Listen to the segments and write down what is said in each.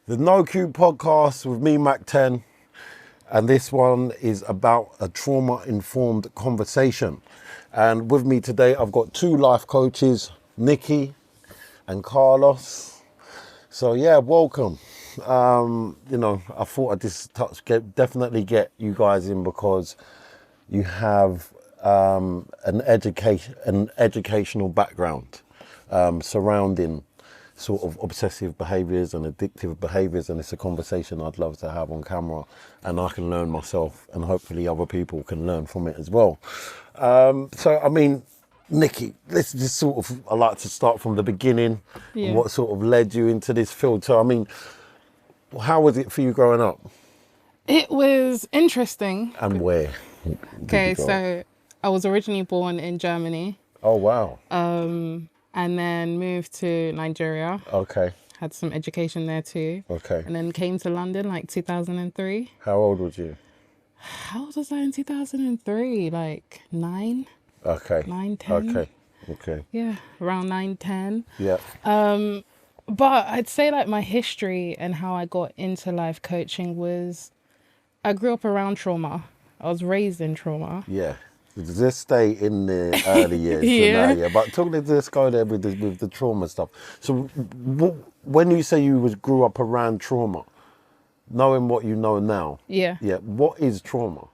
The No Q podcast with me, Mac 10, and this one is about a trauma-informed conversation. And with me today, I've got two life coaches, Nikki and Carlos. So yeah, welcome. I thought I'd just definitely get you guys in because you have an educational background surrounding sort of obsessive behaviours and addictive behaviours, and it's a conversation I'd love to have on camera, and I can learn myself, and hopefully other people can learn from it as well. Nikki, let's just I like to start from the beginning and what sort of led you into this field. So, I mean, how was it for you growing up? It was interesting. And where? Okay, so I was originally born in Germany. Oh, wow. And then moved to Nigeria. Okay. Had some education there too. Okay. And then came to London like 2003. How old was you? How old was I in 2003? Like 9? Okay. 9, 10. Okay. Yeah, around 9, 10. Yeah. But I'd say like my history and how I got into life coaching was I grew up around trauma. I was raised in trauma. Yeah. Just stay in the early years. Yeah. But let's go there with the trauma stuff. So when you say you grew up around trauma, knowing what you know now. Yeah. Yeah. What is trauma?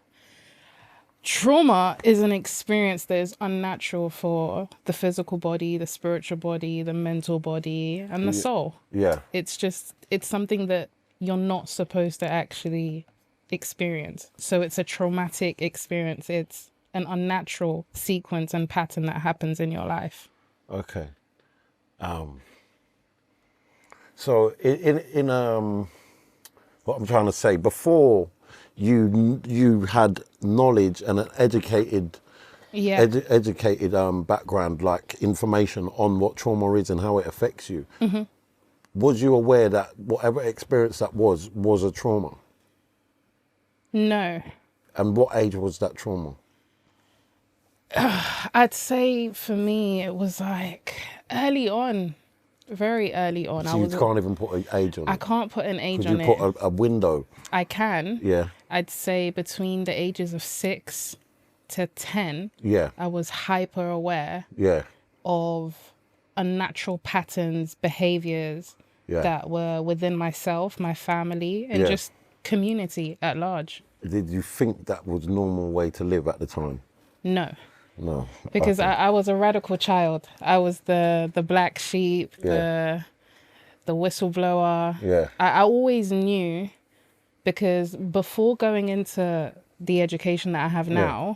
Trauma is an experience that is unnatural for the physical body, the spiritual body, the mental body, and the soul. Yeah. It's something that you're not supposed to actually experience. So it's a traumatic experience. It's an unnatural sequence and pattern that happens in your life. Okay. So in what I'm trying to say, before you had knowledge and an educated background, like information on what trauma is and how it affects you. Mm-hmm. Was you aware that whatever experience that was a trauma? No. And what age was that trauma? I'd say for me, it was like early on, very early on. So you can't even put an age on it? I can't put an age on it. Could you put a window? I can. Yeah. I'd say between the ages of 6 to 10, Yeah. I was hyper aware Yeah. of unnatural patterns, behaviors that were within myself, my family, and just community at large. Did you think that was a normal way to live at the time? No. No. Because I was a radical child. I was the black sheep, the whistleblower. Yeah. I always knew, because before going into the education that I have now,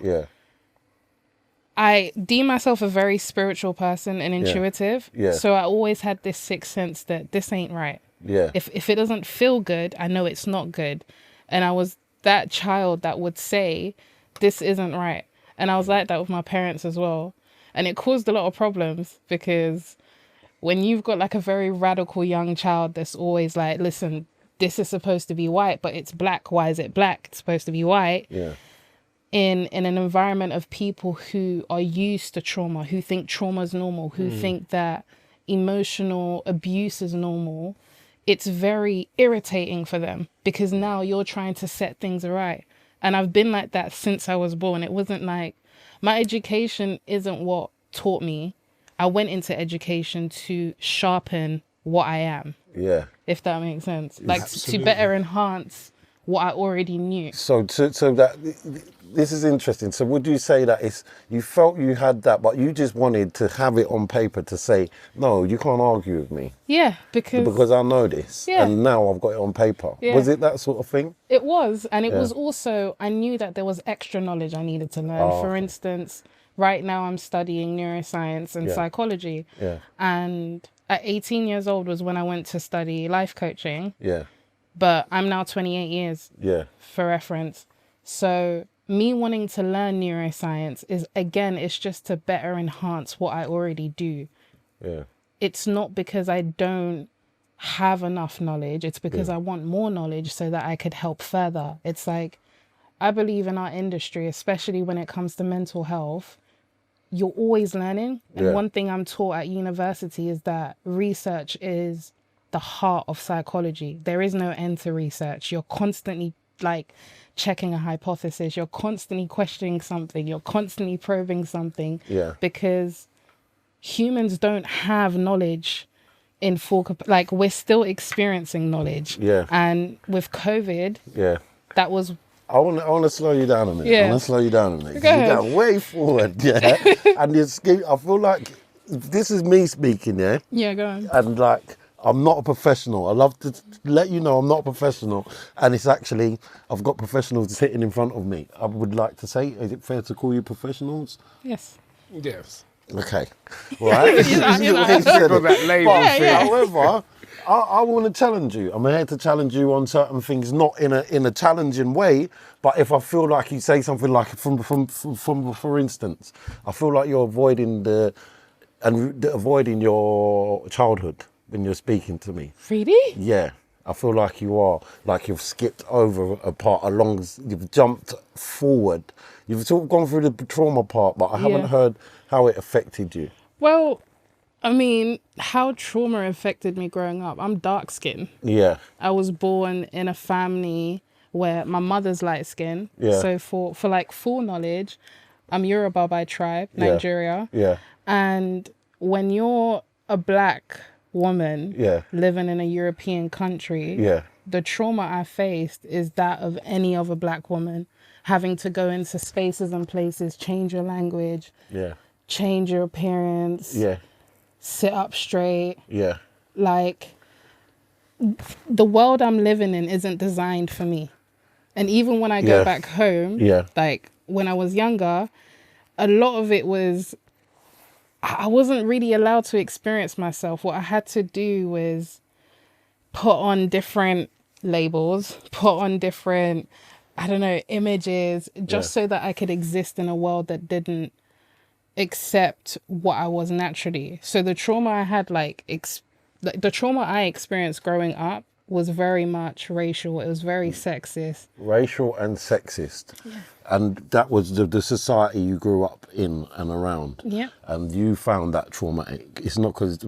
I deem myself a very spiritual person and intuitive. Yeah. So I always had this sixth sense that this ain't right. Yeah. If it doesn't feel good, I know it's not good. And I was that child that would say, this isn't right. And I was like that with my parents as well. And it caused a lot of problems, because when you've got like a very radical young child that's always like, listen, this is supposed to be white, but it's black. Why is it black? It's supposed to be white. Yeah. In an environment of people who are used to trauma, who think trauma is normal, who think that emotional abuse is normal, it's very irritating for them, because now you're trying to set things right. And I've been like that since I was born. It wasn't like, my education isn't what taught me. I went into education to sharpen what I am. Yeah. If that makes sense. Like to better enhance what I already knew. So that this is interesting. So would you say that you felt you had that, but you just wanted to have it on paper to say, no, you can't argue with me? Yeah, because I know this, and now I've got it on paper. Yeah. Was it that sort of thing? It was, and it was also, I knew that there was extra knowledge I needed to learn. For instance, right now I'm studying neuroscience and psychology. Yeah. And at 18 years old was when I went to study life coaching. Yeah. But I'm now 28 years. Yeah. For reference. So me wanting to learn neuroscience is, again, it's just to better enhance what I already do. Yeah. It's not because I don't have enough knowledge. It's because I want more knowledge so that I could help further. It's like, I believe in our industry, especially when it comes to mental health, you're always learning. And one thing I'm taught at university is that research is the heart of psychology. There is no end to research. You're constantly like checking a hypothesis. You're constantly questioning something. You're constantly probing something. Yeah. Because humans don't have knowledge in full, like we're still experiencing knowledge. Yeah. And with COVID, that was... I want to slow you down a minute. Yeah. I want to slow you down a minute. Go ahead. You're going way forward, yeah. And I feel like this is me speaking, yeah. Yeah, go on. And like, I'm not a professional. I love to let you know I'm not a professional. And it's actually, I've got professionals sitting in front of me. I would like to say, is it fair to call you professionals? Yes. Yes. Okay. Right. However, I want to challenge you. I'm here to challenge you on certain things, not in a challenging way, but if I feel like you say something like, for instance, I feel like you're avoiding your childhood when you're speaking to me. Really? Yeah. I feel like you are, like you've skipped over a part you've jumped forward. You've sort of gone through the trauma part, but I haven't heard how it affected you. Well, I mean, how trauma affected me growing up. I'm dark skinned. Yeah. I was born in a family where my mother's light skin. Yeah. So for like full knowledge, I'm Yoruba by tribe, Nigeria. Yeah. And when you're a black woman living in a European country, the trauma I faced is that of any other black woman, having to go into spaces and places, change your language, change your appearance, sit up straight. Yeah. Like, the world I'm living in isn't designed for me. And even when I go back home, like when I was younger, a lot of it was, I wasn't really allowed to experience myself. What I had to do was put on different labels, put on different, I don't know, images, just so that I could exist in a world that didn't accept what I was naturally. So the trauma I had, the trauma I experienced growing up was very much racial. It was very sexist. Racial and sexist. Yeah. And that was the society you grew up in and around. Yeah. And you found that traumatic. It's not because,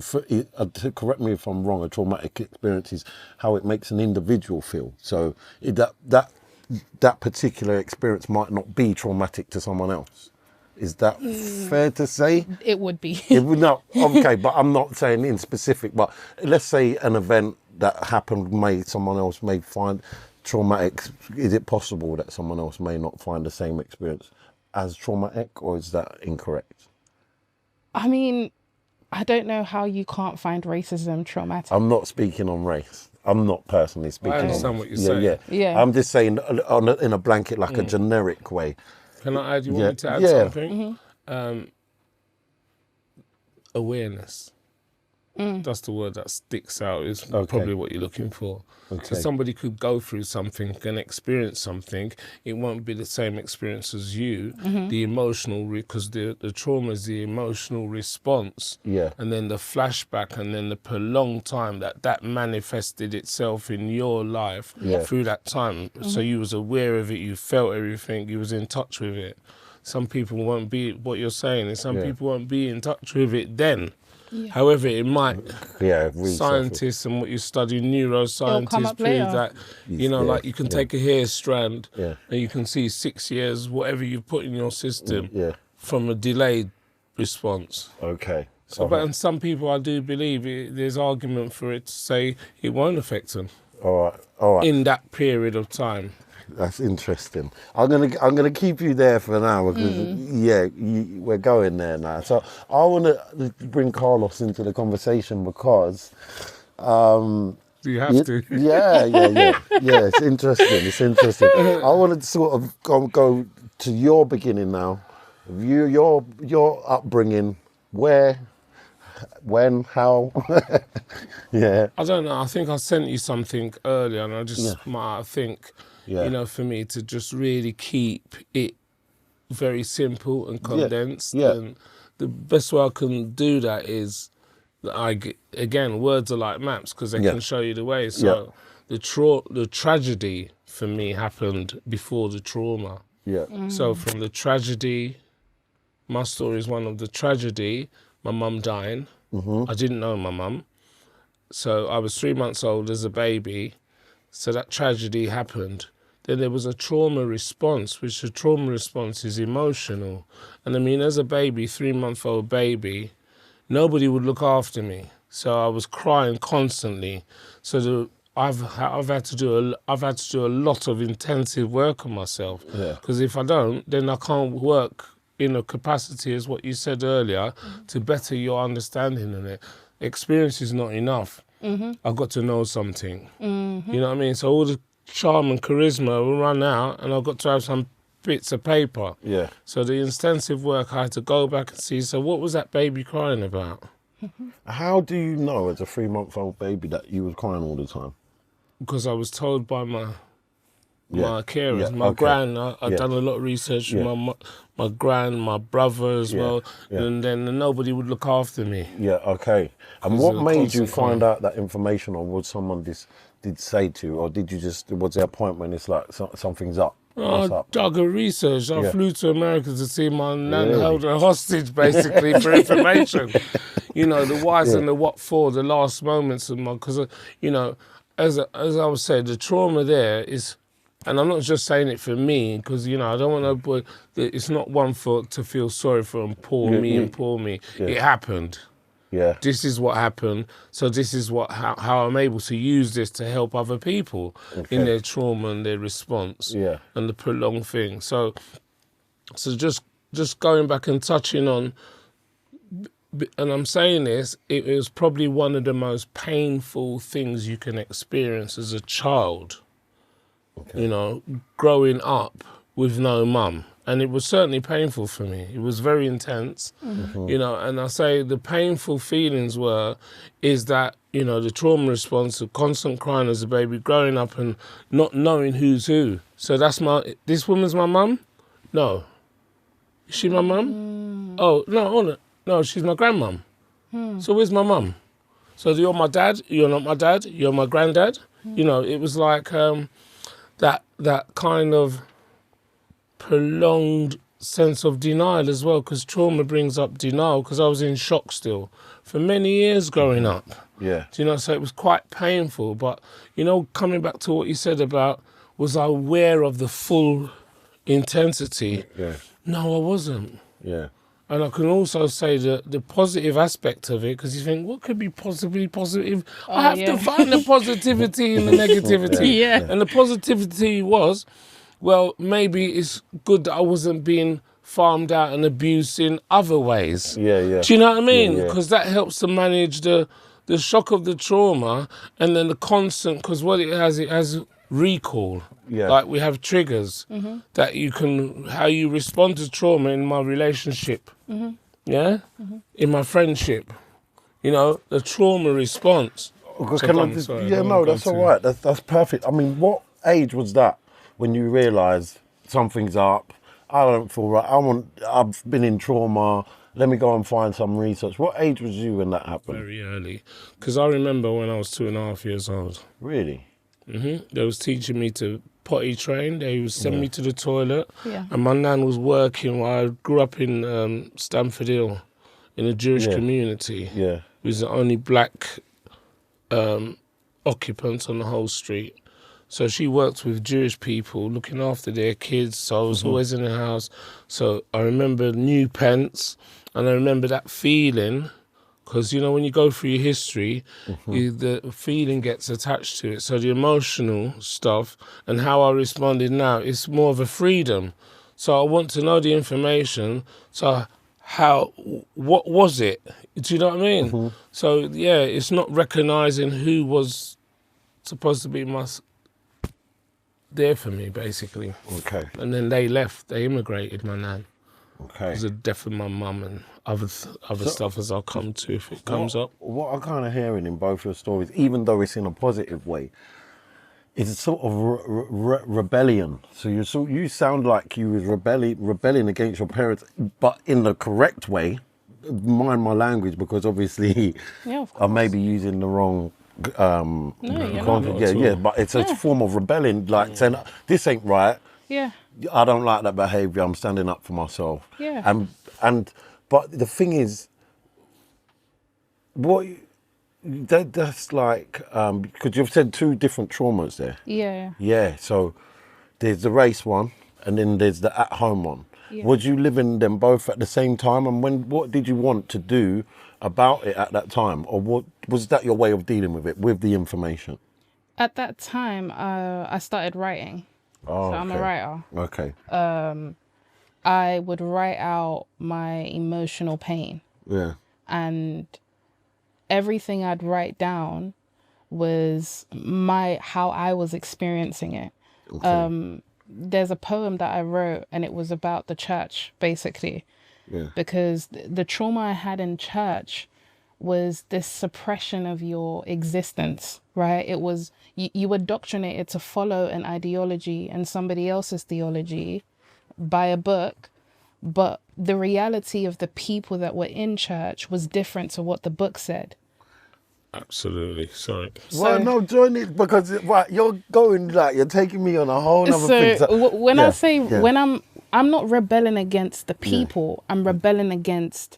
correct me if I'm wrong, a traumatic experience is how it makes an individual feel. So that particular experience might not be traumatic to someone else. Is that fair to say? It would be. No, okay, but I'm not saying in specific, but let's say an event that happened someone else may find traumatic. Is it possible that someone else may not find the same experience as traumatic, or is that incorrect? I mean, I don't know how you can't find racism traumatic. I'm not speaking on race. I'm not personally speaking on race. I understand what you're saying. Yeah. I'm just saying in a blanket, like a generic way. Can I add? You want me to add something? Mm-hmm. Awareness. That's the word that sticks out. Is probably what you're looking for. Okay. So somebody could go through something and experience something. It won't be the same experience as you. Mm-hmm. The emotional, because the trauma is the emotional response. Yeah. And then the flashback, and then the prolonged time that manifested itself in your life through that time. Mm-hmm. So you was aware of it. You felt everything. You was in touch with it. Some people won't be. What you're saying is some people won't be in touch with it then. Yeah. However, it might. Scientists and what you study, neuroscientists prove that, like you can take a hair strand and you can see 6 years, whatever you've put in your system from a delayed response. Okay. So, but and some people, I do believe there's argument for it to say it won't affect them. All right. In that period of time. That's interesting. I'm gonna keep you there for now because we're going there now. So I want to bring Carlos into the conversation because do you have to? Yeah. It's interesting. I wanted to sort of go to your beginning now. Your upbringing, where, when, how. Yeah. I don't know. I think I sent you something earlier, and I just might think. Yeah. For me to just really keep it very simple and condensed. Yeah. And the best way I can do that is that again, words are like maps because they can show you the way. So the tragedy for me happened before the trauma. Yeah. So from the tragedy, my story is one of the tragedy, my mum dying. Mm-hmm. I didn't know my mum. So I was 3 months old as a baby. So that tragedy happened. Then there was a trauma response, which the trauma response is emotional. And I mean, as a baby, 3-month-old baby, nobody would look after me. So I was crying constantly. So I've had to do a lot of intensive work on myself. Because if I don't, then I can't work in a capacity, as what you said earlier, to better your understanding of it. Experience is not enough. I've got to know something. You know what I mean? So all the charm and charisma will run out, and I've got to have some bits of paper. Yeah. So the intensive work, I had to go back and see, so what was that baby crying about? How do you know as a 3-month-old baby that you was crying all the time? Because I was told by my carers, my gran. I've done a lot of research with my gran, my brother as well, and then nobody would look after me. Yeah, okay. And what made you find out that information, or what someone did say to you, or did you just, was there a point when it's like something's up? I dug a research. I flew to America to see my nan held her hostage, basically, for information. You know, the whys and the what for, the last moments of my, because, you know, as I was saying, the trauma there is, and I'm not just saying it for me, because, you know, I don't want nobody, it's not one to feel sorry for and poor me. It happened. Yeah. This is what happened. So this is how I'm able to use this to help other people in their trauma and their response and the prolonged thing. So just going back and touching on, and I'm saying this, it was probably one of the most painful things you can experience as a child, you know, growing up with no mum. And it was certainly painful for me. It was very intense, you know, and I say the painful feelings is that, you know, the trauma response of constant crying as a baby, growing up and not knowing who's who. So this woman's my mum? No. Is she my mum? Oh, no, she's my grandmum. So where's my mum? So you're my dad, you're not my dad, you're my granddad? You know, it was like that kind of prolonged sense of denial as well, because trauma brings up denial, because I was in shock still for many years growing up. Yeah. Do you know, so it was quite painful. But, you know, coming back to what you said about, was I aware of the full intensity? Yeah. No, I wasn't. Yeah. And I can also say that the positive aspect of it, because you think, what could be possibly positive? I have to find the positivity in the negativity. And the positivity was, well, maybe it's good that I wasn't being farmed out and abused in other ways. Do you know what I mean? Because that helps to manage the shock of the trauma, and then the constant, because what it has recall. Like we have triggers that you can, how you respond to trauma in my relationship. In my friendship. You know, the trauma response. That's all right. That's perfect. I mean, what age was that when you realised something's up? I don't feel right. I've been in trauma. Let me go and find some research. What age was you when that happened? Very early. Because I remember when I was 2.5 years old. Really? They was teaching me to potty train. They would send me to the toilet. And my nan was working. I grew up in Stamford Hill in a Jewish community. We was the only black occupants on the whole street. So she worked with Jewish people, looking after their kids. So I was always in the house. So I remember new pence, and I remember that feeling, because, you know, when you go through your history, the feeling gets attached to it. So the emotional stuff and how I responded now is more of a freedom. So I want to know the information. So what was it? Do you know what I mean? So, yeah, it's not recognising who was supposed to be there for me, basically. Okay. And then they left. They immigrated, my nan. Okay. Because of the death of my mum and other stuff, as I'll come to if it comes up. What I'm kind of hearing in both your stories, even though it's in a positive way, is a sort of rebellion. So you sound like you was rebelling against your parents, but in the correct way. Mind my language, because obviously I may be using the wrong but it's a form of rebellion, like saying this ain't right. I don't like that behaviour. I'm standing up for myself. But the thing is, that's like, because you've said 2 different traumas there. Yeah. Yeah, so there's the race one, and then there's the at-home one. Yeah. Was you living them both at the same time? And what did you want to do about it at that time? Or what was that your way of dealing with it, with the information? At that time, I started writing. Oh, so I'm a writer. Okay. I would write out my emotional pain. Yeah. And everything I'd write down was how I was experiencing it. Okay. There's a poem that I wrote, and it was about the church, basically. Yeah. Because the trauma I had in church was this suppression of your existence, right? It was, you were indoctrinated to follow an ideology and somebody else's theology by a book, but the reality of the people that were in church was different to what the book said. Absolutely. Sorry. Well, no, join it, because you're going, like, you're taking me on a whole other thing. So when I say, when I'm not rebelling against the people, I'm rebelling against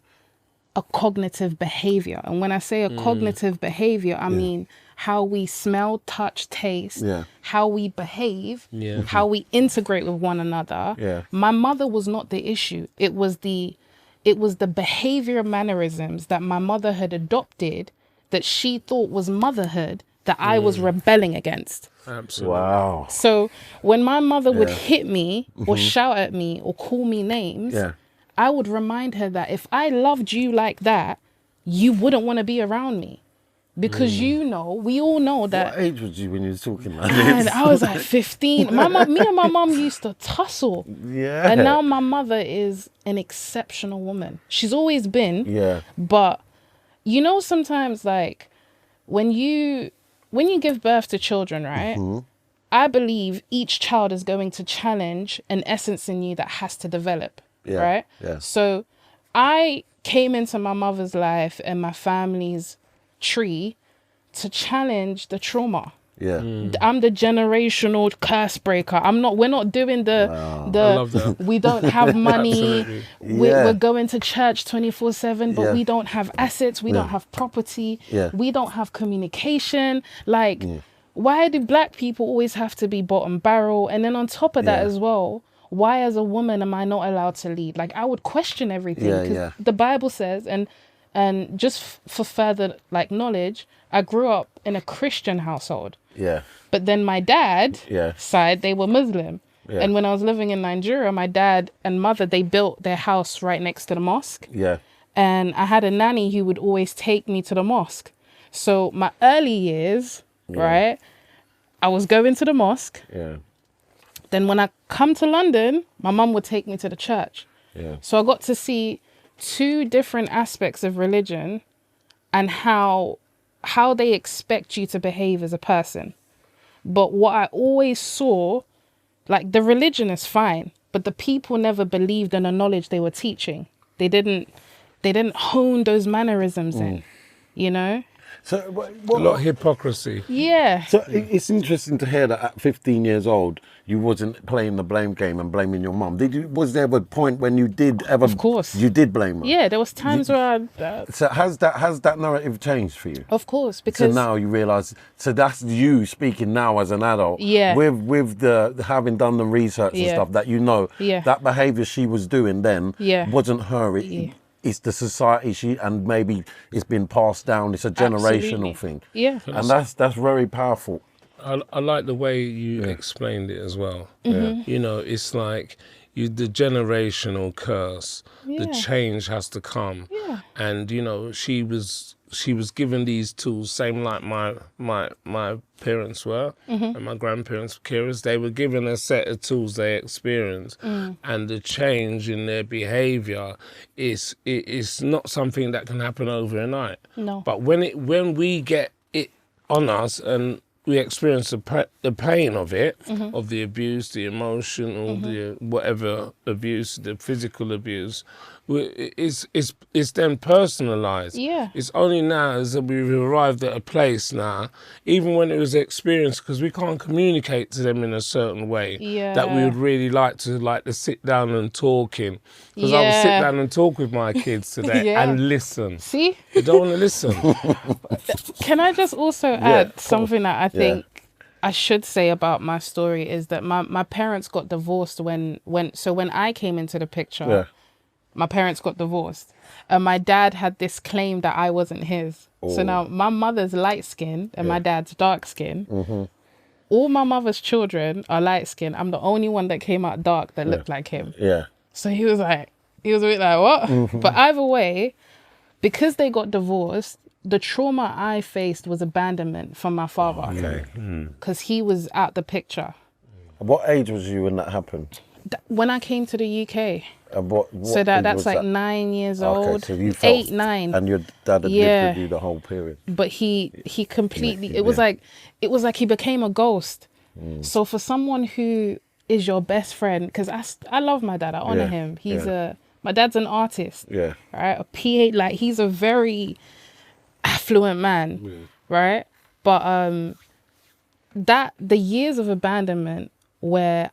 a cognitive behavior. And when I say a cognitive behavior, I mean how we smell, touch, taste, how we behave, how we integrate with one another. Yeah. My mother was not the issue. It was the behavior mannerisms that my mother had adopted that she thought was motherhood that I was rebelling against. Absolutely. Wow. So when my mother would hit me or shout at me or call me names, I would remind her that if I loved you like that, you wouldn't want to be around me. Because we all know that. What age was you when you were talking like Man, this? I was like 15. Me and my mom used to tussle. Yeah. And now my mother is an exceptional woman. She's always been. Yeah. But sometimes, like, when you give birth to children, right? I believe each child is going to challenge an essence in you that has to develop, right? Yeah. So I came into my mother's life and my family's tree to challenge the trauma. Yeah. I'm the generational curse breaker. We're not doing the I love that. we don't have money. Absolutely. We're going to church 24/7, but we don't have assets. We don't have property. Yeah. We don't have communication. Like, why do black people always have to be bottom barrel? And then on top of that as well, why as a woman am I not allowed to lead? Like, I would question everything, because the Bible says, and just for further like knowledge, I grew up in a Christian household. Yeah. But then my dad side, they were Muslim. Yeah. And when I was living in Nigeria, my dad and mother, they built their house right next to the mosque. Yeah. And I had a nanny who would always take me to the mosque. So my early years, right, I was going to the mosque. Yeah. Then when I come to London, my mum would take me to the church. Yeah. So I got to see 2 different aspects of religion and how they expect you to behave as a person. But what I always saw, like, the religion is fine, but the people never believed in the knowledge they were teaching. They didn't hone those mannerisms in, So A lot of hypocrisy. Yeah. So it's interesting to hear that at 15 years old, you wasn't playing the blame game and blaming your mum. Was there a point when you did ever? Of course. You did blame her. Yeah, there was times where So has that narrative changed for you? of course, because So now you realise. So that's you speaking now as an adult. Yeah. With the having done the research and stuff that that behaviour she was doing then wasn't her. It's the society and maybe it's been passed down. It's a generational thing. Yeah. And that's very powerful. I like the way you explained it as well. It's like the generational curse. The change has to come. Yeah. And she was given these tools, same like my parents were and my grandparents, carers. They were given a set of tools they experienced, and the change in their behaviour is not something that can happen overnight. No. But when we get it on us and we experience the pain of it, of the abuse, the emotional, the whatever abuse, the physical abuse, it's then personalised. Yeah. It's only now as we've arrived at a place now, even when it was experienced, because we can't communicate to them in a certain way that we would really like to sit down and talk in. Because I would sit down and talk with my kids today and listen. See? They don't want to listen. Can I just also add something that I think I should say about my story is that my parents got divorced when I came into the picture. Yeah. My parents got divorced, and my dad had this claim that I wasn't his. Oh. So now my mother's light skin and my dad's dark skin. Mm-hmm. All my mother's children are light skin. I'm the only one that came out dark that looked like him. Yeah. So he was a bit like, what? Mm-hmm. But either way, because they got divorced, the trauma I faced was abandonment from my father. Okay. Because he was out the picture. What age was you when that happened? When I came to the UK. What so that's like 9 years old. So you felt 8, 9. And your dad had lived with you the whole period. But he completely, it was like he became a ghost. So for someone who is your best friend, because I love my dad, I honor him. My dad's an artist. Yeah. Right? A PA, like he's a very affluent man. Right? But the years of abandonment where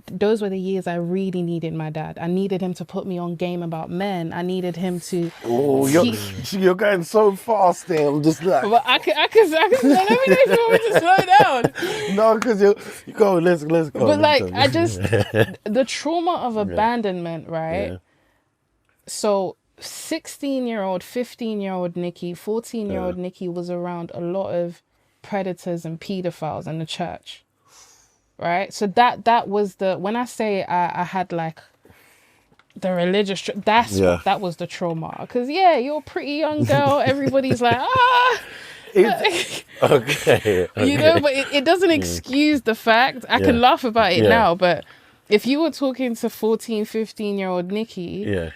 those were the years I really needed my dad. I needed him to put me on game about men. I needed him to. Oh, you're going so fast there. I'm just like. But I can. Let me know if you want me to slow down. No, because you go. Let's go. But like, I just the trauma of abandonment, right? Yeah. So 16-year-old, 15-year-old Nikki, 14-year-old Nikki was around a lot of predators and pedophiles in the church. Right, so that was when I say I had like the religious, that was the trauma. Because you're a pretty young girl. Everybody's like okay. You know, but it doesn't excuse the fact. I can laugh about it now, but if you were talking to 14, 15-year-old Nikki,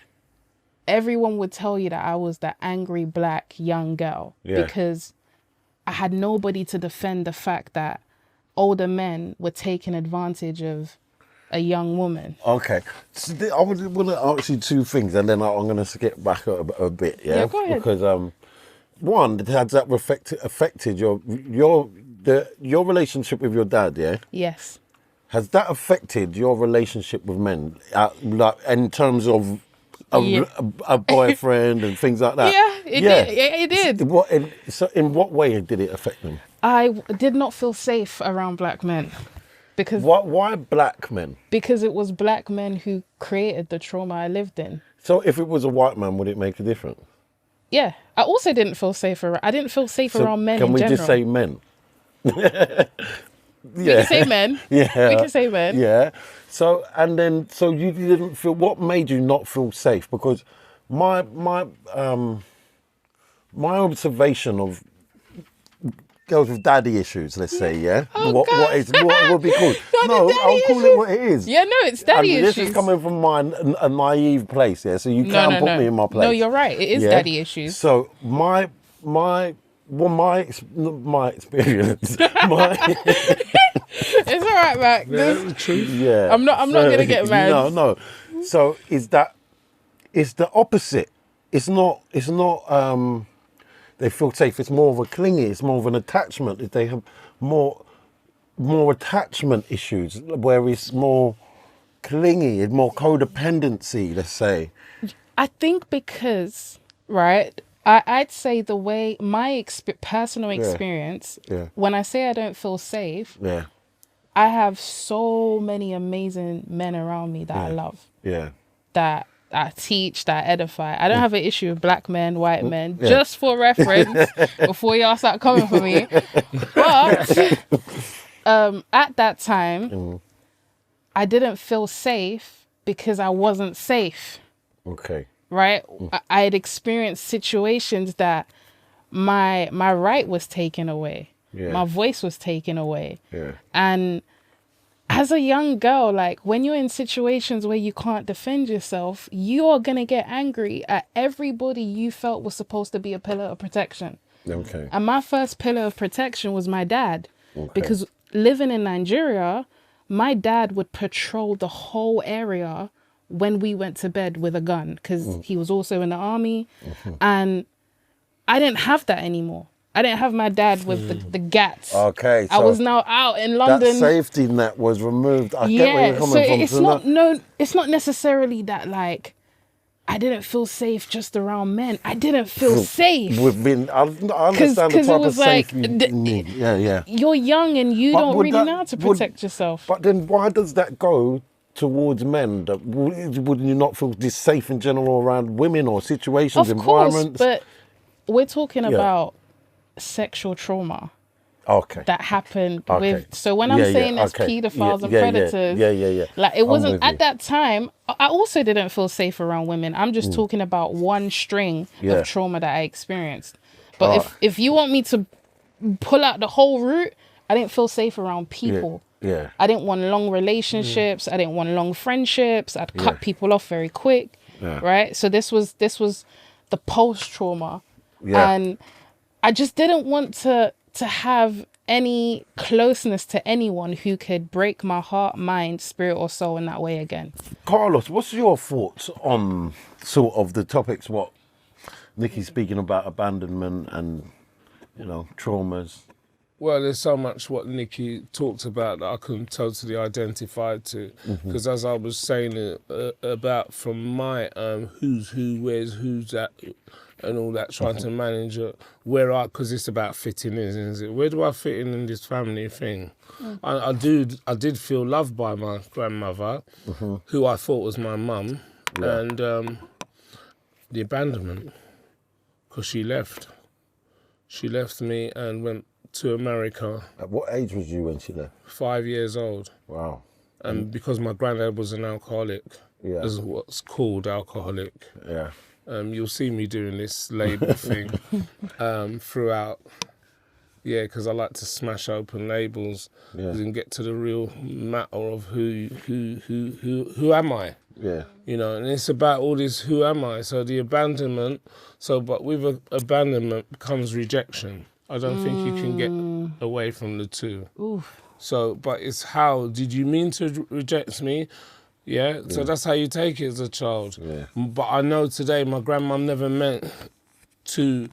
everyone would tell you that I was the angry black young girl because I had nobody to defend the fact that older men were taking advantage of a young woman. Okay. So I want to ask you two things, and then I'm going to skip back a bit, yeah? Yeah, go ahead. Because, one, has that affected your relationship with your dad, yeah? Yes. Has that affected your relationship with men, like in terms of a boyfriend and things like that? It did. In what way did it affect them? I did not feel safe around black men. Because why black men? Because it was black men who created the trauma I lived in. So if it was a white man, would it make a difference? Yeah. I also didn't feel safe around around men in general. Can we just say men? We can say men. Yeah. We can say men. Yeah. So you didn't feel, what made you not feel safe? Because my observation of girls with daddy issues, let's say, Oh, what would be called? No, I'll call it what it is. Yeah, no, it's daddy issues. This is coming from a naive place, so you can't put me in my place. No, you're right. It is daddy issues. So my experience. It's all right, Mac. Yeah, true. Yeah. I'm not gonna get mad. No. So it's the opposite. It's not they feel safe. It's more of a clingy. It's more of an attachment. They have more attachment issues, where it's more clingy and more codependency, let's say. I think because, right, I'd say the way my personal experience, when I say I don't feel safe, I have so many amazing men around me that I love. Yeah. That I teach, that I edify. I don't have an issue with black men, white men, just for reference, before y'all start coming for me. But at that time, I didn't feel safe because I wasn't safe. Okay. Right? I had experienced situations that my right was taken away. Yeah. My voice was taken away. Yeah. And as a young girl, like when you're in situations where you can't defend yourself, you're going to get angry at everybody you felt was supposed to be a pillar of protection. Okay. And my first pillar of protection was my dad. Okay. Because living in Nigeria, my dad would patrol the whole area when we went to bed with a gun, because he was also in the army. And I didn't have that anymore. I didn't have my dad with the gats. Okay, I so was now out in London. that safety net was removed. I get where you're coming from. It's not necessarily that like I didn't feel safe just around men. I didn't feel safe. I understand the type of safety you need. Yeah. You're young and you don't really know how to protect yourself. But then why does that go towards men? Would you not feel just safe in general around women or situations, environments? But we're talking about sexual trauma that happened with. So when I'm saying there's pedophiles and predators, like it wasn't at that time. I also didn't feel safe around women. I'm just talking about one string of trauma that I experienced. But if you want me to pull out the whole root, I didn't feel safe around people. I didn't want long relationships. I didn't want long friendships. I'd cut people off very quick. Right. So this was the post trauma. And I just didn't want to have any closeness to anyone who could break my heart, mind, spirit, or soul in that way again. Carlos, what's your thoughts on sort of the topics what Nikki's speaking about, abandonment and, traumas? Well, there's so much what Nikki talked about that I can totally identify to. Because as I was saying about from my who's who, where's who's that, and all that, trying to manage because it's about fitting in, isn't it? Where do I fit in this family thing? I did feel loved by my grandmother, who I thought was my mum, and the abandonment, because she left. She left me and went to America. At what age was you when she left? 5 years old. Wow. And because my granddad was an alcoholic, as what's called alcoholic. Yeah. You'll see me doing this label thing throughout. Yeah, because I like to smash open labels and get to the real matter of who am I? Yeah. And it's about all this who am I? So the abandonment, but with abandonment comes rejection. I don't think you can get away from the two. Oof. So, but it's how, did you mean to reject me? Yeah, so that's how you take it as a child. Yeah. But I know today my grandma never meant to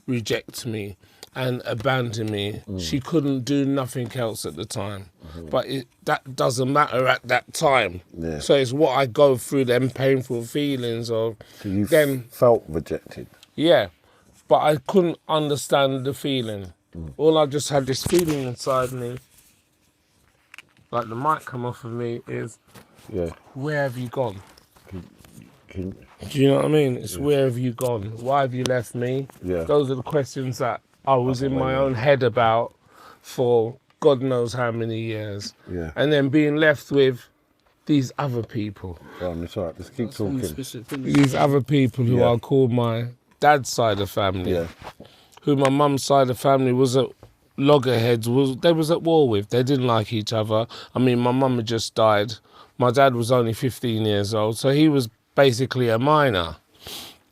reject me and abandon me. She couldn't do nothing else at the time. But that doesn't matter at that time. Yeah. So it's what I go through, them painful feelings of... So you felt rejected? Yeah, but I couldn't understand the feeling. All I just had this feeling inside me, like the mic come off of me, is... where have you gone? Do you know what I mean? It's where have you gone? Why have you left me? Those are the questions that I was in my own head about for God knows how many years. And then being left with these other people. It's all right, just keep talking. These other people who I call my dad's side of family. Who my mum's side of the family was at loggerheads, they was at war with. They didn't like each other. I mean, my mum had just died. My dad was only 15 years old, so he was basically a minor.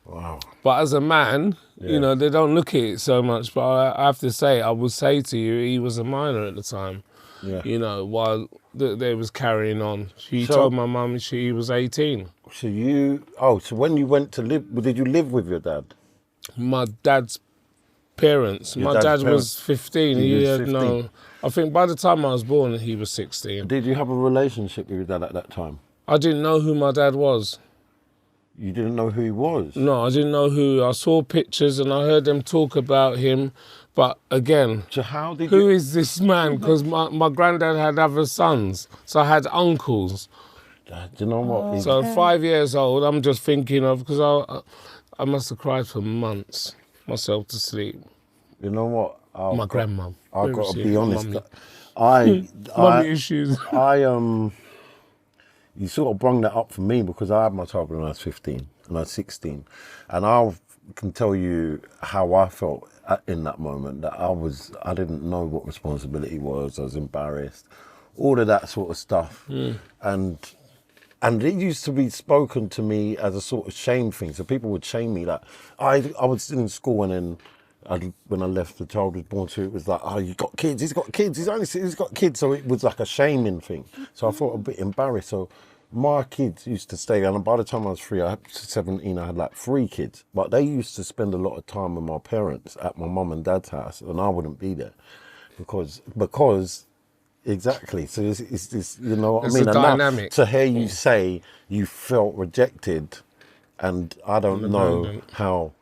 Wow. But as a man, they don't look at it so much. But I have to say, I would say to you, he was a minor at the time. While they was carrying on. She told my mum he was 18. So when you went to live, did you live with your dad? My dad's parents. My dad was 15. He had 15. I think by the time I was born, he was 16. Did you have a relationship with your dad at that time? I didn't know who my dad was. You didn't know who he was? No, I didn't know who. I saw pictures and I heard them talk about him. But again, so who is this man? Because my granddad had other sons. So I had uncles. Do you know what? So 5 years old, I'm just thinking of, because I must have cried for months myself to sleep. You know what? My grandma. I've got to be honest. Mommy issues. You sort of brung that up for me because I had my child when I was 15 and I was 16. And I can tell you how I felt in that moment, that I didn't know what responsibility was. I was embarrassed, all of that sort of stuff. And it used to be spoken to me as a sort of shame thing. So people would shame me. Like I was in school and then when I left, the child was born to, it was like, oh, you got kids, he's got kids, he's got kids. So it was like a shaming thing. So I felt a bit embarrassed. So my kids used to stay, and by the time I was 17, I had like 3 kids. But they used to spend a lot of time with my parents at my mum and dad's house, and I wouldn't be there because exactly. So it's this, you know what I mean? A dynamic. To hear you say you felt rejected, and I don't know how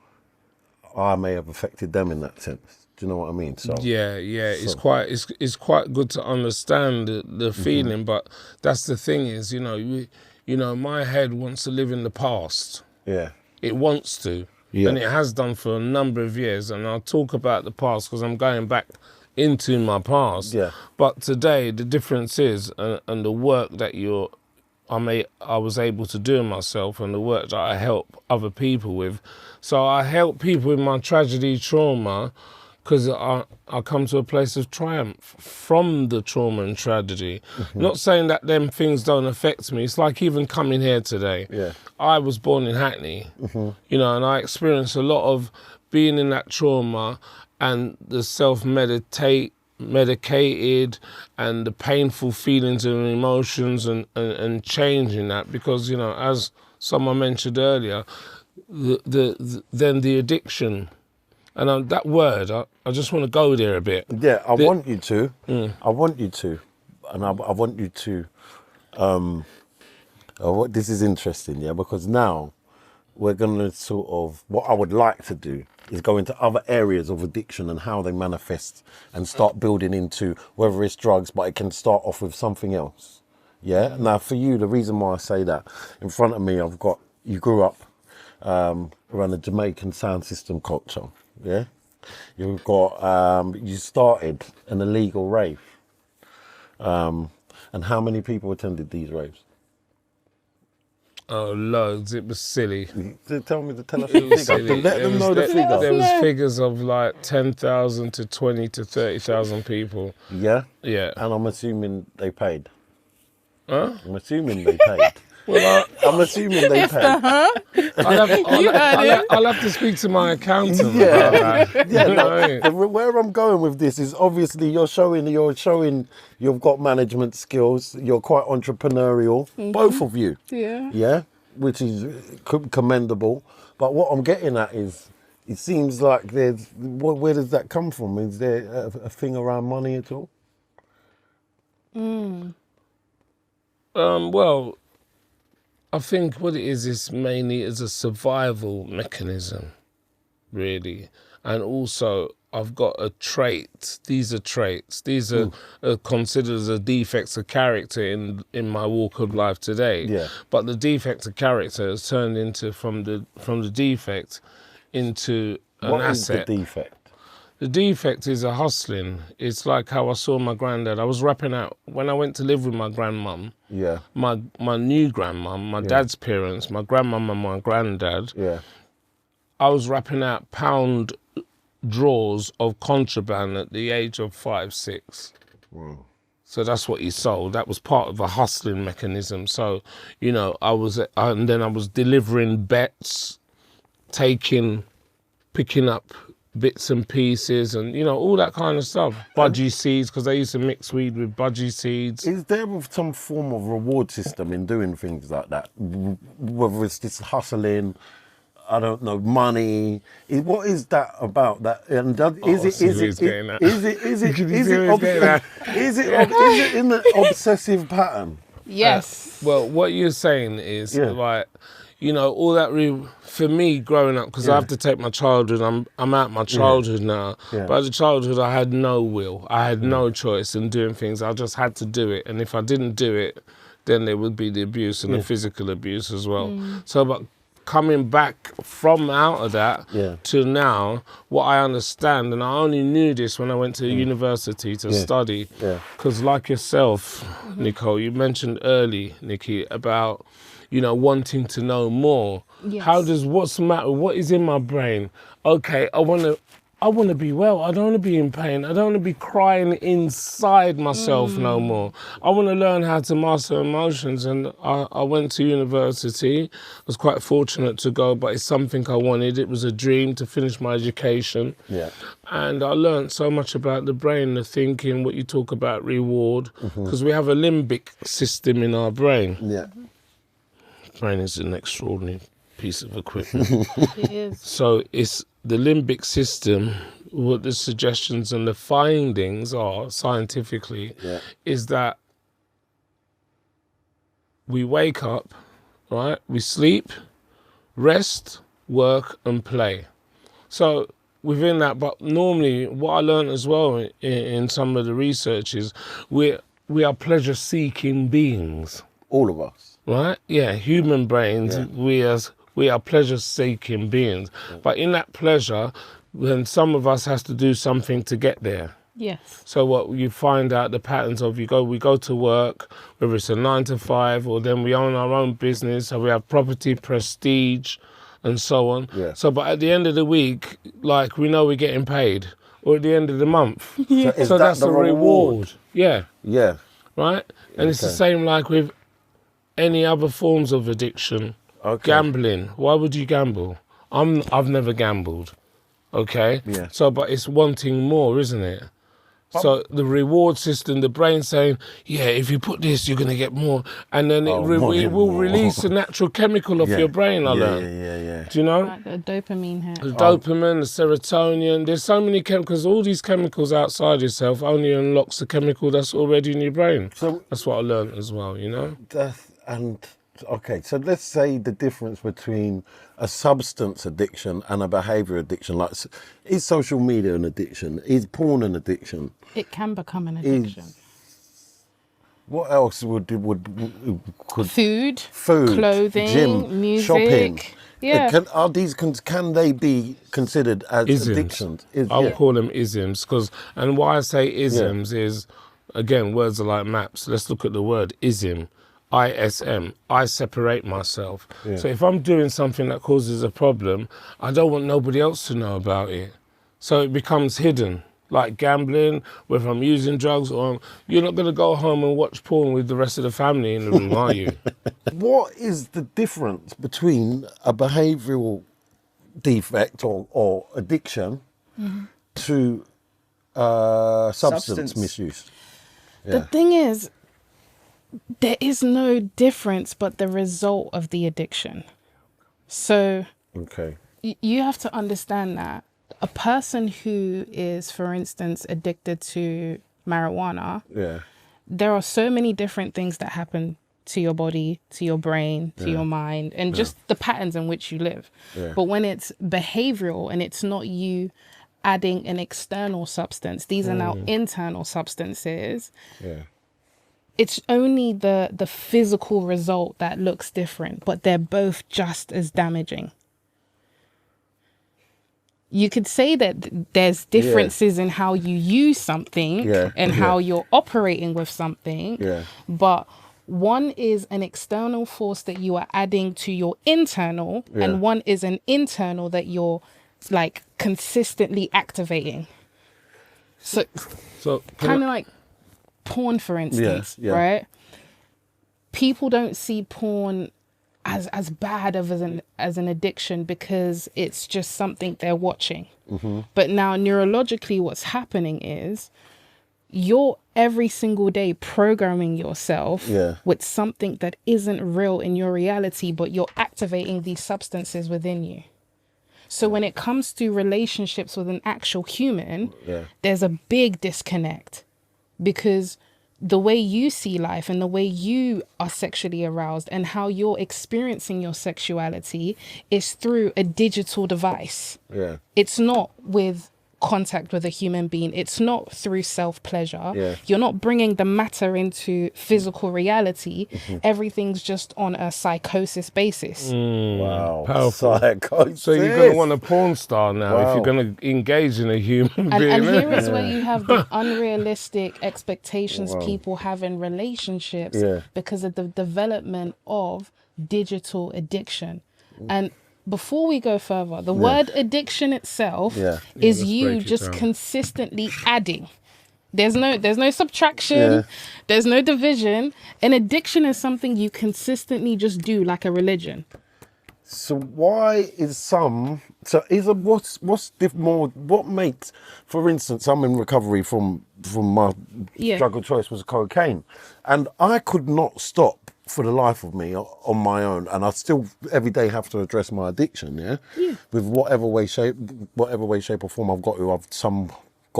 I may have affected them in that sense. Do you know what I mean? So it's quite good to understand the feeling, but that's the thing is, you know, my head wants to live in the past. Yeah, it wants to, and it has done for a number of years. And I'll talk about the past because I'm going back into my past. Yeah. But today the difference is, and the work that I was able to do myself, and the work that I help other people with. So I help people with my tragedy, trauma. Because I come to a place of triumph from the trauma and tragedy. Not saying that them things don't affect me. It's like even coming here today. Yeah. I was born in Hackney, you know, and I experienced a lot of being in that trauma and the self-medicated and the painful feelings and emotions and changing that. Because, you know, as someone mentioned earlier, then the addiction. And that word, I just want to go there a bit. Yeah, I want you to. I want you to. And I want you to... this is interesting, yeah, because now we're going to sort of... What I would like to do is go into other areas of addiction and how they manifest and start building into whether it's drugs, but it can start off with something else. Yeah? Now, for you, the reason why I say that, in front of me, I've got... You grew up around the Jamaican sound system culture. Yeah, you've got, you started an illegal rave. And how many people attended these raves? Oh, loads. It was silly. Tell us the figure. Let them know the figure. There was figures of like 10,000 to 20 to 30,000 people. Yeah? Yeah. And I'm assuming they paid. Huh? I'm assuming they paid. Well, I'm assuming they paid. I'll have to speak to my accountant about that. Yeah. Where I'm going with this is obviously you're showing you've got management skills. You're quite entrepreneurial, both of you. Yeah. Yeah, which is commendable. But what I'm getting at is, it seems like where does that come from? Is there a thing around money at all? Well, I think what it is mainly is a survival mechanism, really. And also, I've got a trait. These are traits. These are considered as a defects of character in my walk of life today. Yeah. But the defect of character has turned into from the defect into an asset. What is the defect? The defect is a hustling. It's like how I saw my granddad. I was rapping out when I went to live with my grandmum. Yeah. My new grandmum, my dad's parents, my grandmum and my granddad. Yeah. I was rapping out pound draws of contraband at the age of 5, 6. Wow. So that's what he sold. That was part of a hustling mechanism. So, you know, and then I was delivering bets, picking up bits and pieces and, you know, all that kind of stuff. Budgie seeds, because I used to mix weed with budgie seeds. Is there some form of reward system in doing things like that? Whether it's this hustling, I don't know, money. What is that about? That and is it in an obsessive pattern? Yes. Well, what you're saying is like, you know, all that for me growing up, because I have to take my childhood. I'm out my childhood now. Yeah. But as a childhood, I had no will. I had no choice in doing things. I just had to do it. And if I didn't do it, then there would be the abuse and the physical abuse as well. So, but coming back from out of that to now, what I understand, and I only knew this when I went to university to study, because like yourself, Nicole, you mentioned early, Nikki, about, you know, wanting to know more. Yes. What's the matter? What is in my brain? Okay, I want to be well. I don't want to be in pain. I don't want to be crying inside myself no more. I want to learn how to master emotions. And I went to university. I was quite fortunate to go, but it's something I wanted. It was a dream to finish my education. Yeah. And I learned so much about the brain, the thinking, what you talk about, reward, because we have a limbic system in our brain. Yeah. brain is an extraordinary piece of equipment. It is. So it's the limbic system. What the suggestions and the findings are scientifically is that we wake up, right? We sleep, rest, work, and play. So within that, but normally what I learned as well in some of the research is we are pleasure-seeking beings. All of us. Right? Yeah, human brains, we are pleasure-seeking beings. But in that pleasure, then some of us has to do something to get there. Yes. So what you find out the patterns of we go to work, whether it's a 9 to 5, or then we own our own business, so we have property, prestige, and so on. Yeah. So, but at the end of the week, like we know we're getting paid, or at the end of the month. So That's the a reward. Yeah. Yeah. Right? And it's the same like with any other forms of addiction. Okay. Gambling. Why would you gamble? I've never gambled. Okay? Yeah. So, but it's wanting more, isn't it? So the reward system, the brain saying, yeah, if you put this, you're going to get more. And then it will release a natural chemical off your brain, I learned. Yeah. Do you know? Like the dopamine hit. The dopamine, the serotonin, there's so many chemicals. All these chemicals outside yourself only unlocks the chemical that's already in your brain. So that's what I learned as well, you know? Okay, so let's say the difference between a substance addiction and a behaviour addiction. Like, is social media an addiction? Is porn an addiction? It can become an addiction. What else could food, clothing, gym, music, shopping? Yeah. Can they be considered as isms. addictions? I would call them isms, and why I say isms is, again, words are like maps. Let's look at the word ism. ISM, I separate myself. Yeah. So if I'm doing something that causes a problem, I don't want nobody else to know about it. So it becomes hidden, like gambling, whether I'm using drugs or you're not going to go home and watch porn with the rest of the family in the room, are you? What is the difference between a behavioural defect or addiction to substance misuse? Yeah. The thing is, there is no difference but the result of the addiction. So you have to understand that a person who is, for instance, addicted to marijuana, there are so many different things that happen to your body, to your brain, to your mind, and just the patterns in which you live. But when it's behavioral and it's not you adding an external substance, these are now internal substances. It's only the physical result that looks different, but they're both just as damaging. You could say that there's differences in how you use something and how you're operating with something, but one is an external force that you are adding to your internal, and one is an internal that you're like consistently activating. So kind of like porn, for instance, right? People don't see porn as bad as an addiction because it's just something they're watching. But now neurologically what's happening is you're every single day programming yourself with something that isn't real in your reality, but you're activating these substances within you. So when it comes to relationships with an actual human, there's a big disconnect. Because the way you see life and the way you are sexually aroused and how you're experiencing your sexuality is through a digital device. It's not with contact with a human being. It's not through self-pleasure. You're not bringing the matter into physical reality. Everything's just on a psychosis basis. Wow. Powerful. Psychosis. So you're going to want a porn star now if you're going to engage in a human being. And here is where you have the unrealistic expectations people have in relationships because of the development of digital addiction. And before we go further, the word addiction itself is you just consistently adding. There's no subtraction. There's no division. An addiction is something you consistently just do, like a religion. So why is what makes, for instance, I'm in recovery from my drug of choice was cocaine, and I could not stop for the life of me on my own, and I still every day have to address my addiction, with whatever way, shape or form I've got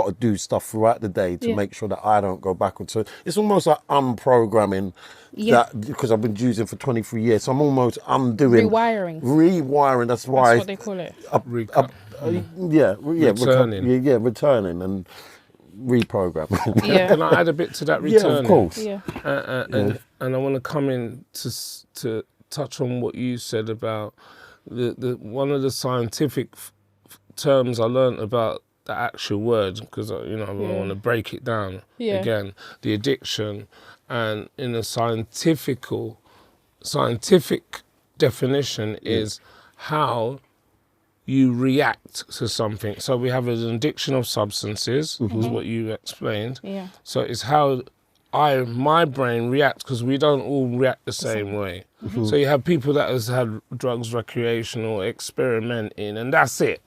to do stuff throughout the day to make sure that I don't go backwards. So it's almost like unprogramming that, because I've been using for 23 years. So I'm almost undoing rewiring. That's why what they call it. Returning and reprogramming. Yeah. Can I add a bit to that returning? Yeah, of course. And I want to come in to touch on what you said about the one of the scientific terms I learned about the actual word, because I want to break it down again. The addiction, and in a scientific definition is how you react to something. So we have an addiction of substances, is what you explained. Yeah. So it's how my brain reacts, because we don't all react the same way. So you have people that has had drugs, recreational, experimenting, and that's it.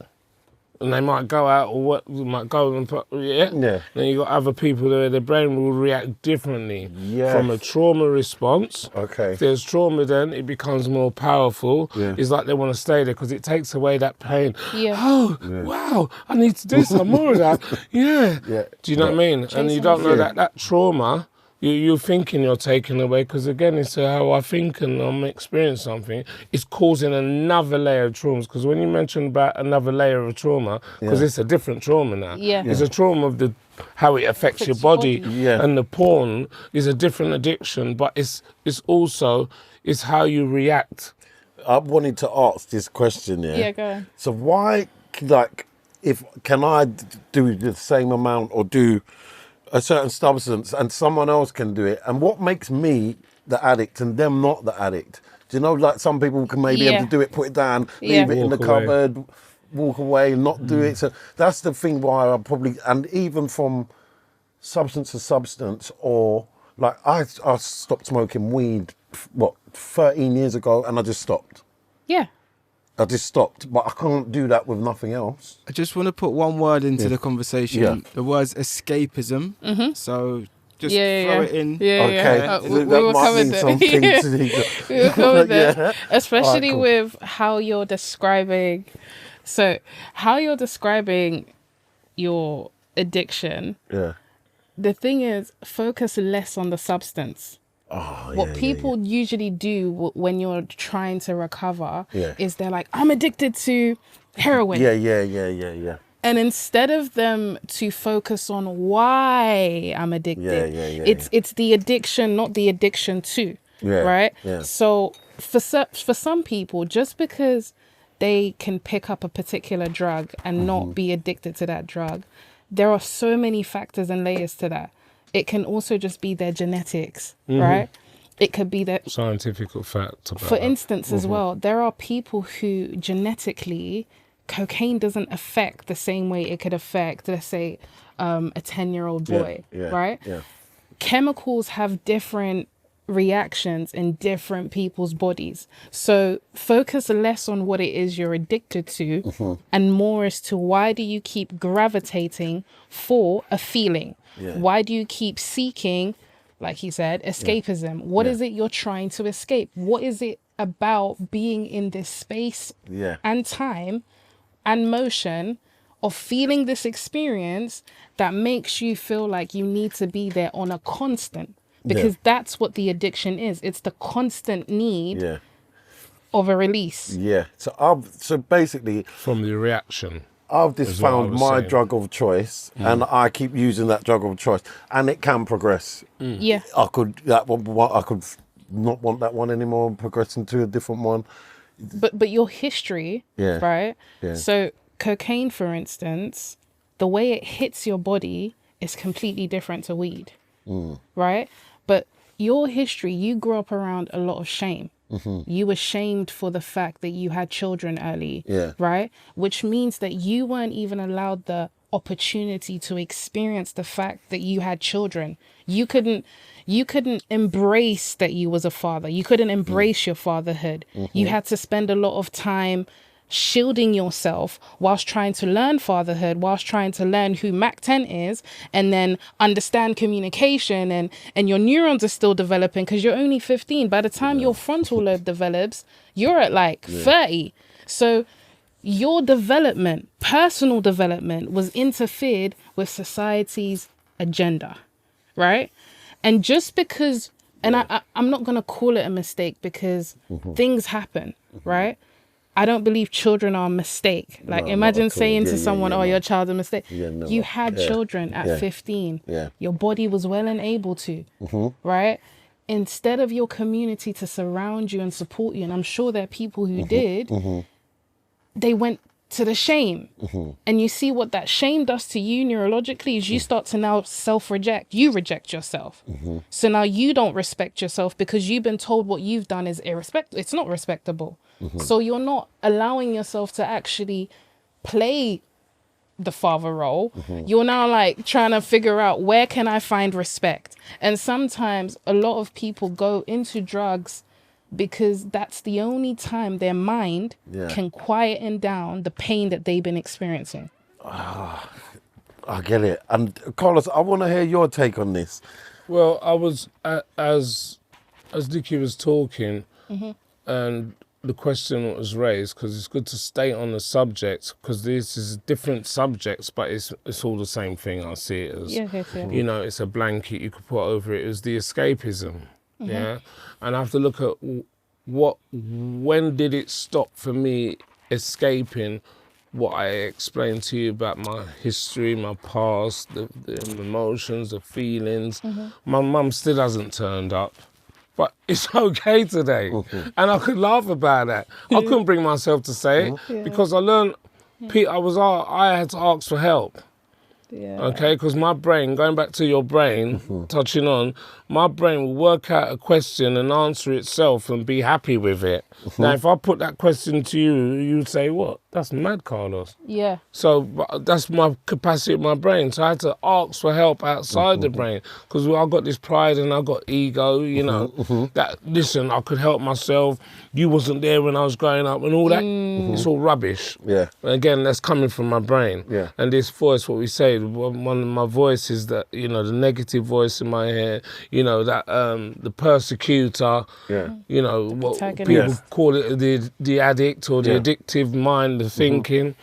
And they might go out or might go and put, Then you got other people where their brain will react differently from a trauma response. Okay. If there's trauma, then it becomes more powerful. Yeah. It's like they want to stay there because it takes away that pain. Yeah. Oh, wow, I need to do some more of that. Yeah. Do you know what I mean? And you don't know that trauma, you're thinking you're taking away, because again, it's how I think and I'm experiencing something. It's causing another layer of traumas, because when you mention about another layer of trauma, because it's a different trauma now. It's a trauma of how it affects your body. And the porn is a different addiction, but it's also how you react. I wanted to ask this question. Yeah, go on. So why, can I do the same amount or do a certain substance and someone else can do it, and what makes me the addict and them not the addict? Do you know, like some people can maybe able to do it, put it down, leave it in the cupboard, walk away, not do it. So that's the thing why I probably, and even from substance to substance, or like I stopped smoking weed 13 years ago, and I just stopped. I just stopped, but I can't do that with nothing else. I just want to put one word into the conversation. The word's escapism. So just throw it in. We will cover that. We will cover that. Especially with how you're describing. So how you're describing your addiction. The thing is, focus less on the substance. What people usually do when you're trying to recover is they're like, I'm addicted to heroin. And instead of them to focus on why I'm addicted, it's the addiction, not the addiction to, right? So for some people, just because they can pick up a particular drug and not be addicted to that drug, there are so many factors and layers to that. It can also just be their genetics, right? It could be that scientific fact. For instance, as well, there are people who genetically, cocaine doesn't affect the same way it could affect, let's say, a 10-year-old boy, right? Chemicals have different reactions in different people's bodies. So focus less on what it is you're addicted to and more as to why do you keep gravitating for a feeling? Why do you keep seeking, like he said, escapism? What is it you're trying to escape? What is it about being in this space and time and motion of feeling this experience that makes you feel like you need to be there on a constant? Because that's what the addiction is. It's the constant need of a release. So basically, from the reaction, I've just found my drug of choice, and I keep using that drug of choice, and it can progress. I could not want that one anymore, progressing to a different one. But your history, right? So cocaine, for instance, the way it hits your body is completely different to weed, right? But your history, you grew up around a lot of shame. You were shamed for the fact that you had children early, right? Which means that you weren't even allowed the opportunity to experience the fact that you had children. You couldn't embrace that you was a father. You couldn't embrace your fatherhood. You had to spend a lot of time shielding yourself whilst trying to learn fatherhood, whilst trying to learn who Mac 10 is, and then understand communication, and your neurons are still developing because you're only 15. By the time your frontal lobe develops, you're at like 30. So your development, personal development, was interfered with society's agenda, right? And just because, and I'm not going to call it a mistake because things happen, right? I don't believe children are a mistake. Like, imagine saying to someone, your child's a mistake. You had children at 15. Your body was well and able to, right? Instead of your community to surround you and support you, and I'm sure there are people who did, they went to the shame. And you see what that shame does to you neurologically is you start to now self-reject. You reject yourself. So now you don't respect yourself because you've been told what you've done is it's not respectable. So you're not allowing yourself to actually play the father role. You're now like trying to figure out, where can I find respect? And sometimes a lot of people go into drugs because that's the only time their mind can quieten down the pain that they've been experiencing. I get it. And Carlos, I want to hear your take on this. Well, I was, as Nikki was talking, and the question was raised, because it's good to stay on the subject, because this is different subjects, but it's all the same thing. I see it as, you know, it's a blanket you could put over it. It was the escapism, and I have to look at when did it stop for me escaping what I explained to you about my history, my past, the emotions, the feelings. My mum still hasn't turned up. But it's okay today. And I could laugh about that. I couldn't bring myself to say it because I learned, I had to ask for help. Okay, because my brain, going back to your brain, touching on, my brain will work out a question and answer itself and be happy with it. Now, if I put that question to you, you'd say, what? That's mad, Carlos. Yeah. So that's my capacity of my brain. So I had to ask for help outside the brain because I got this pride and I got ego, you know, that, listen, I could help myself. You wasn't there when I was growing up and all that. It's all rubbish. And again, that's coming from my brain. And this voice, what we say, one of my voices that, you know, the negative voice in my head, you know, that the persecutor, you know, what people call it, the addict or the addictive mind, the thinking.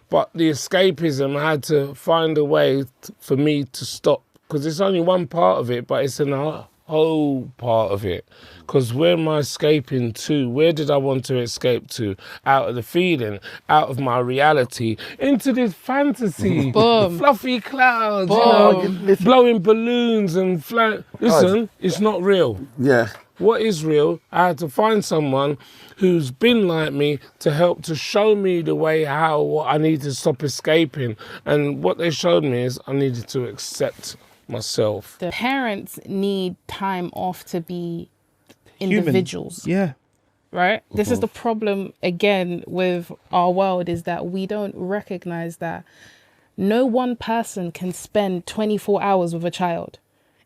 But the escapism, I had to find a way for me to stop, because it's only one part of it, but it's a whole part of it. Because where am I escaping to? Where did I want to escape to? Out of the feeling, out of my reality, into this fantasy, fluffy clouds, you know, blowing balloons and listen, it's not real. What is real? I had to find someone who's been like me to help to show me the way how I need to stop escaping. And what they showed me is I needed to accept myself. The parents need time off to be individuals. Right? This is the problem, again, with our world, is that we don't recognize that no one person can spend 24 hours with a child.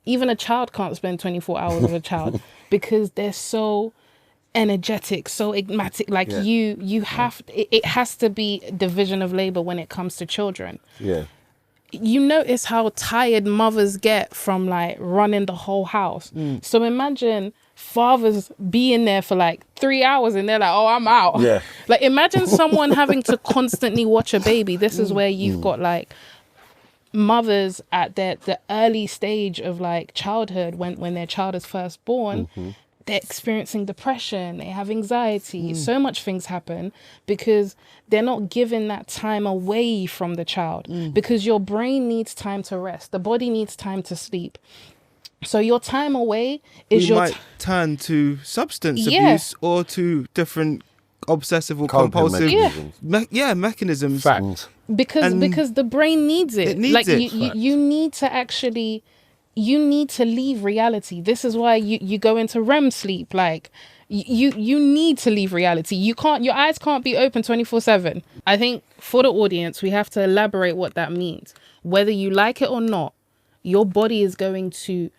Even a child can't spend 24 hours with a child because they're so energetic, so enigmatic. Like you have, it has to be division of labor when it comes to children. You notice how tired mothers get from like running the whole house. So imagine fathers being there for like 3 hours and they're like, oh, I'm out. Like imagine someone having to constantly watch a baby. This is where you've got like mothers at the early stage of like childhood, when their child is first born, they're experiencing depression, they have anxiety, so much things happen because they're not given that time away from the child, because your brain needs time to rest, the body needs time to sleep. So your time away is you might turn to substance abuse or to different obsessive or compulsive mechanisms. Fact. Because the brain needs it. It needs like it. You need to actually, you need to leave reality. This is why you go into REM sleep. Like you need to leave reality. You can't, your eyes can't be open 24/7. I think for the audience, we have to elaborate what that means. Whether you like it or not, your body is going to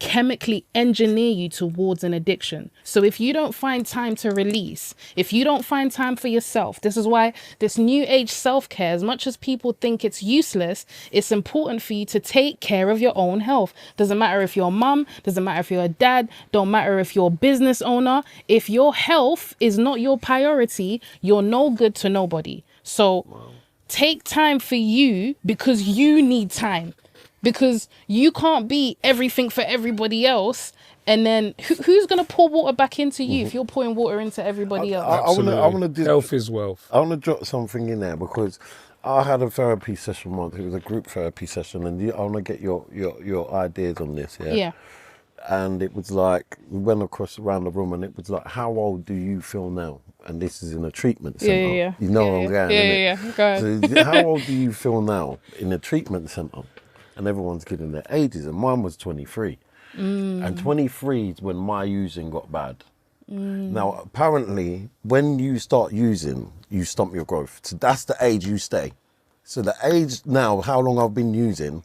chemically engineer you towards an addiction. So if you don't find time to release, if you don't find time for yourself, this is why this new age self-care, as much as people think it's useless, it's important for you to take care of your own health. Doesn't matter if you're a mum, doesn't matter if you're a dad, don't matter if you're a business owner. If your health is not your priority, you're no good to nobody. So take time for you, because you need time. Because you can't be everything for everybody else. And then who's going to pour water back into you if you're pouring water into everybody else? I want to health is wealth. I want to drop something in there, because I had a therapy session once. It was a group therapy session, and I want to get your ideas on this. Yeah. And it was like, we went around the room, and it was like, how old do you feel now? And this is in a treatment centre. Yeah. You know where I'm going, innit? Go ahead. So how old do you feel now in a treatment centre? And everyone's giving their ages, and mine was 23. And 23 is when my using got bad. Now, apparently, when you start using, you stomp your growth. So that's the age you stay. So the age now, how long I've been using,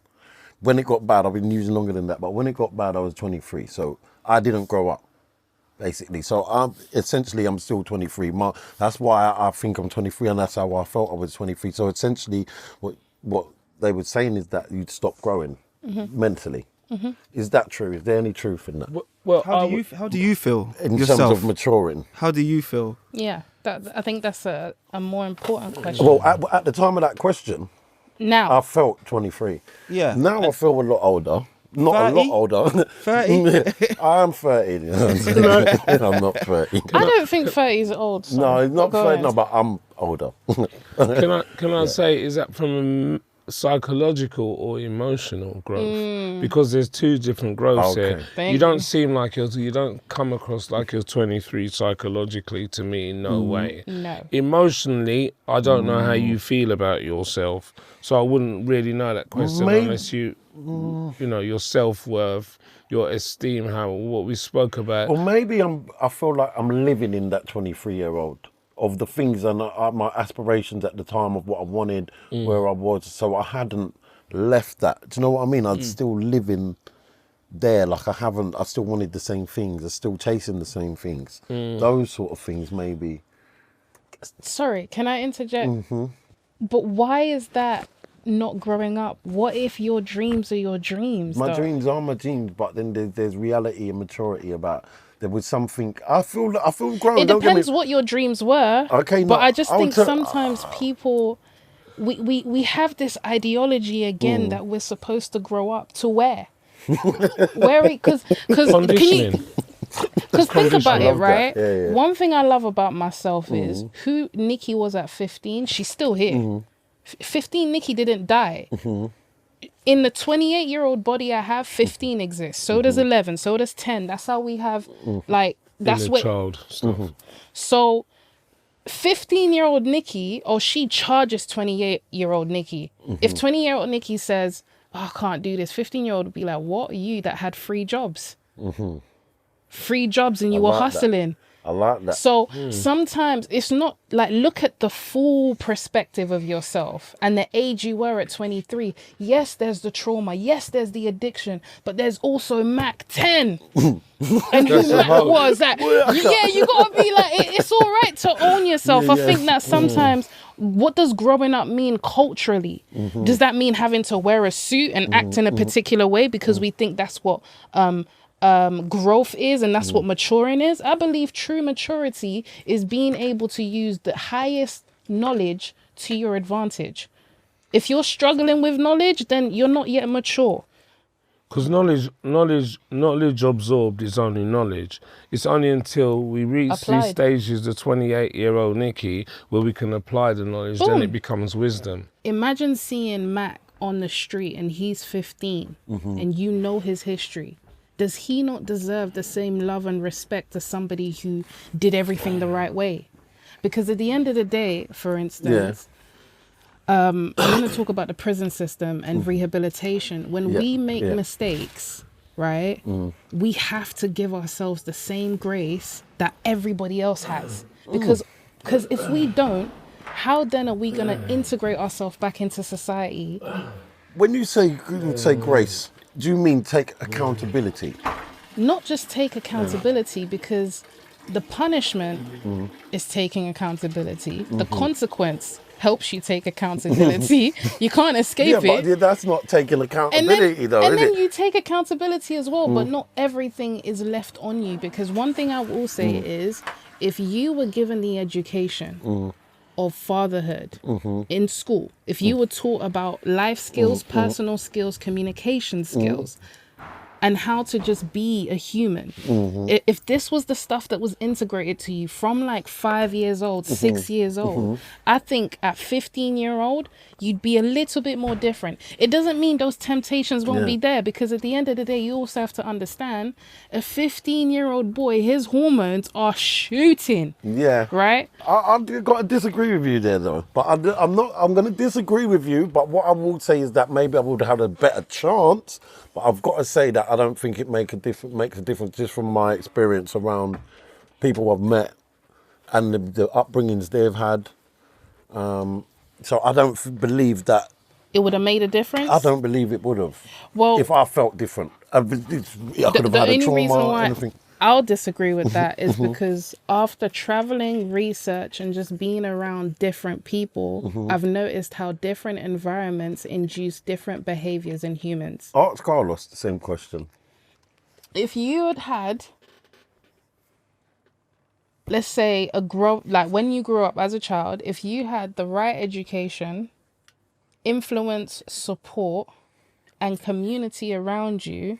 when it got bad, I've been using longer than that, but when it got bad, I was 23. So I didn't grow up, basically. So I'm still 23. That's why I think I'm 23, and that's how I felt I was 23. So essentially, what they were saying is that you'd stop growing mentally. Is that true? Is there any truth in that? Well, how do you feel in yourself? terms of maturing? How do you feel? Yeah, I think that's a more important question. Well, at the time of that question, now I felt 23. Yeah. Now I feel a lot older. Not 30? a lot older. 30? I am 30. I'm not 30. I don't think 30 is old. So No, it's not go 30. ahead. No, but I'm older. Can I say, is that from a psychological or emotional growth? Because there's two different growths here. You don't seem like you don't come across like you're 23 psychologically to me, no way. No. Emotionally, I don't know how you feel about yourself, so I wouldn't really know that question unless you know, your self-worth, your esteem, what we spoke about. Well, maybe I feel like I'm living in that 23-year-old of the things and my aspirations at the time of what I wanted, where I was. So I hadn't left that. Do you know what I mean? I'd still living there. Like I still wanted the same things. I'm still chasing the same things. Those sort of things, maybe. Sorry, can I interject? But why is that not growing up? What if your dreams are your dreams? My dreams are my dreams, but then there's reality and maturity about. There was something. I feel grown. It depends what your dreams were. Okay, but I just think sometimes people, we have this ideology again that we're supposed to grow up to where? Because Conditioning. Because think about it, right? Yeah. One thing I love about myself is who Nikki was at 15. She's still here. 15 Nikki didn't die. In the 28-year-old body I have, 15 exists. So does 11. So does 10. That's how we have, that's what child stuff. So 15-year-old Nikki, she charges 28-year-old Nikki. If 20-year-old Nikki says, I can't do this, 15-year-old would be like, what are you that had 3 jobs? 3 jobs and you were hustling. I like that. So sometimes it's not like, look at the full perspective of yourself and the age you were at 23. Yes, there's the trauma. Yes, there's the addiction, but there's also Mac 10. And who Mac was that? Yeah, you gotta be like, it's all right to own yourself. I think that sometimes, what does growing up mean culturally? Does that mean having to wear a suit and act in a particular way because we think that's what growth is and that's what maturing is? I believe true maturity is being able to use the highest knowledge to your advantage. If you're struggling with knowledge, then you're not yet mature. Because knowledge absorbed is only knowledge. It's only until we reach these stages, the 28-year-old Nikki, where we can apply the knowledge, then it becomes wisdom. Imagine seeing Mac on the street and he's 15 and you know his history. Does he not deserve the same love and respect as somebody who did everything the right way? Because at the end of the day, for instance, I'm going to talk about the prison system and rehabilitation. When we make mistakes, right, we have to give ourselves the same grace that everybody else has. Because if we don't, how then are we going to integrate ourselves back into society? When you say grace, Do you mean take accountability? Not just take accountability, because the punishment is taking accountability. The consequence helps you take accountability. You can't escape it. But that's not taking accountability, though, is it? And then you take accountability as well, but not everything is left on you. Because one thing I will say is, if you were given the education of fatherhood in school, if you were taught about life skills, personal skills, communication skills, and how to just be a human. If this was the stuff that was integrated to you from like 5 years old, 6 years old, I think at 15-year-old, you'd be a little bit more different. It doesn't mean those temptations won't be there, because at the end of the day, you also have to understand a 15-year-old boy, his hormones are shooting. Yeah. Right? I've got to disagree with you there, though. But I'm going to disagree with you. But what I will say is that maybe I would have had a better chance. But I've got to say that I don't think it makes a difference just from my experience around people I've met and the upbringings they've had. So I don't believe that it would have made a difference. I don't believe it would have. Well, if I felt different, I could have had a trauma. Anything. I'll disagree with that is because after traveling, research, and just being around different people, I've noticed how different environments induce different behaviors in humans. Ask Carlos the same question. If you had, let's say, when you grew up as a child, if you had the right education, influence, support, and community around you,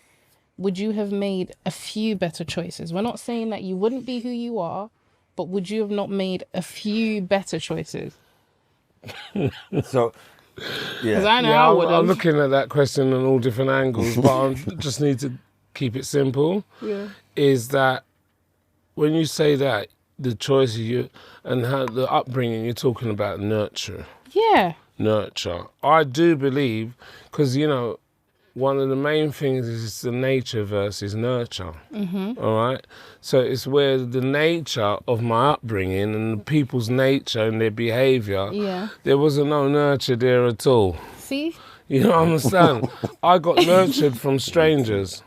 would you have made a few better choices? We're not saying that you wouldn't be who you are, but would you have not made a few better choices? So, because I know I would have. I'm looking at that question on all different angles, but I just need to keep it simple. Yeah. Is that when you say that, the choices and how the upbringing, you're talking about nurture. Yeah. Nurture. I do believe, because, one of the main things is the nature versus nurture. All right? So it's where the nature of my upbringing and the people's nature and their behaviour, there wasn't no nurture there at all. See? You know what I understand? I got nurtured from strangers.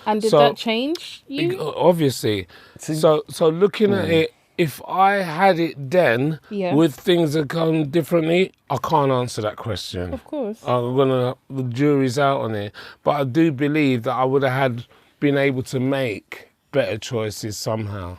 And did that change you? Obviously. So looking at it, if I had it then, with things that come differently, I can't answer that question. Of course. The jury's out on it. But I do believe that I would have been able to make better choices somehow.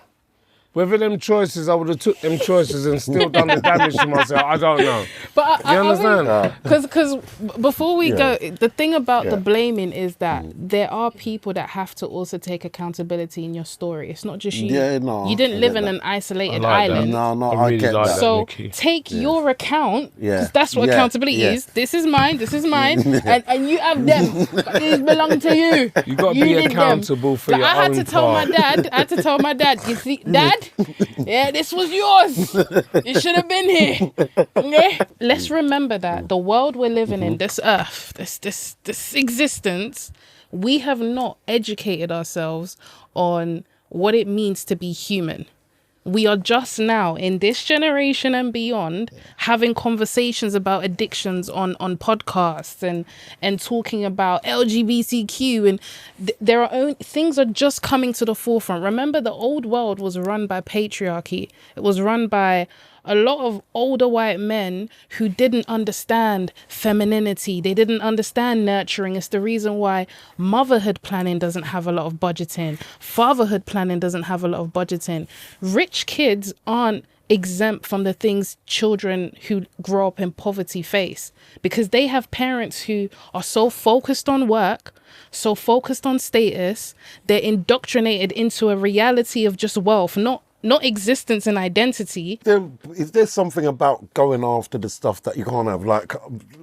Whether them choices, I would have took them choices and still done the damage to myself, I don't know. But you understand? Because before we go, the thing about the blaming is that there are people that have to also take accountability in your story. It's not just you. Yeah, no. You didn't live in an isolated island. No, I get that. So take your account, because that's what accountability is. This is mine, and you have them. These belong to you. You got to be accountable for your own part. I had to tell my dad, you see, Dad, this was yours. You should have been here. Okay? Let's remember that the world we're living in, this earth, this existence, we have not educated ourselves on what it means to be human. We are just now in this generation and beyond having conversations about addictions on podcasts and talking about LGBTQ, and things are just coming to the forefront. Remember, the old world was run by patriarchy. It was run by a lot of older white men who didn't understand femininity. They didn't understand nurturing. It's the reason why motherhood planning doesn't have a lot of budgeting. Fatherhood planning doesn't have a lot of budgeting. Rich kids aren't exempt from the things children who grow up in poverty face, because they have parents who are so focused on work, so focused on status, they're indoctrinated into a reality of just wealth, not existence and identity. Is there something about going after the stuff that you can't have? Like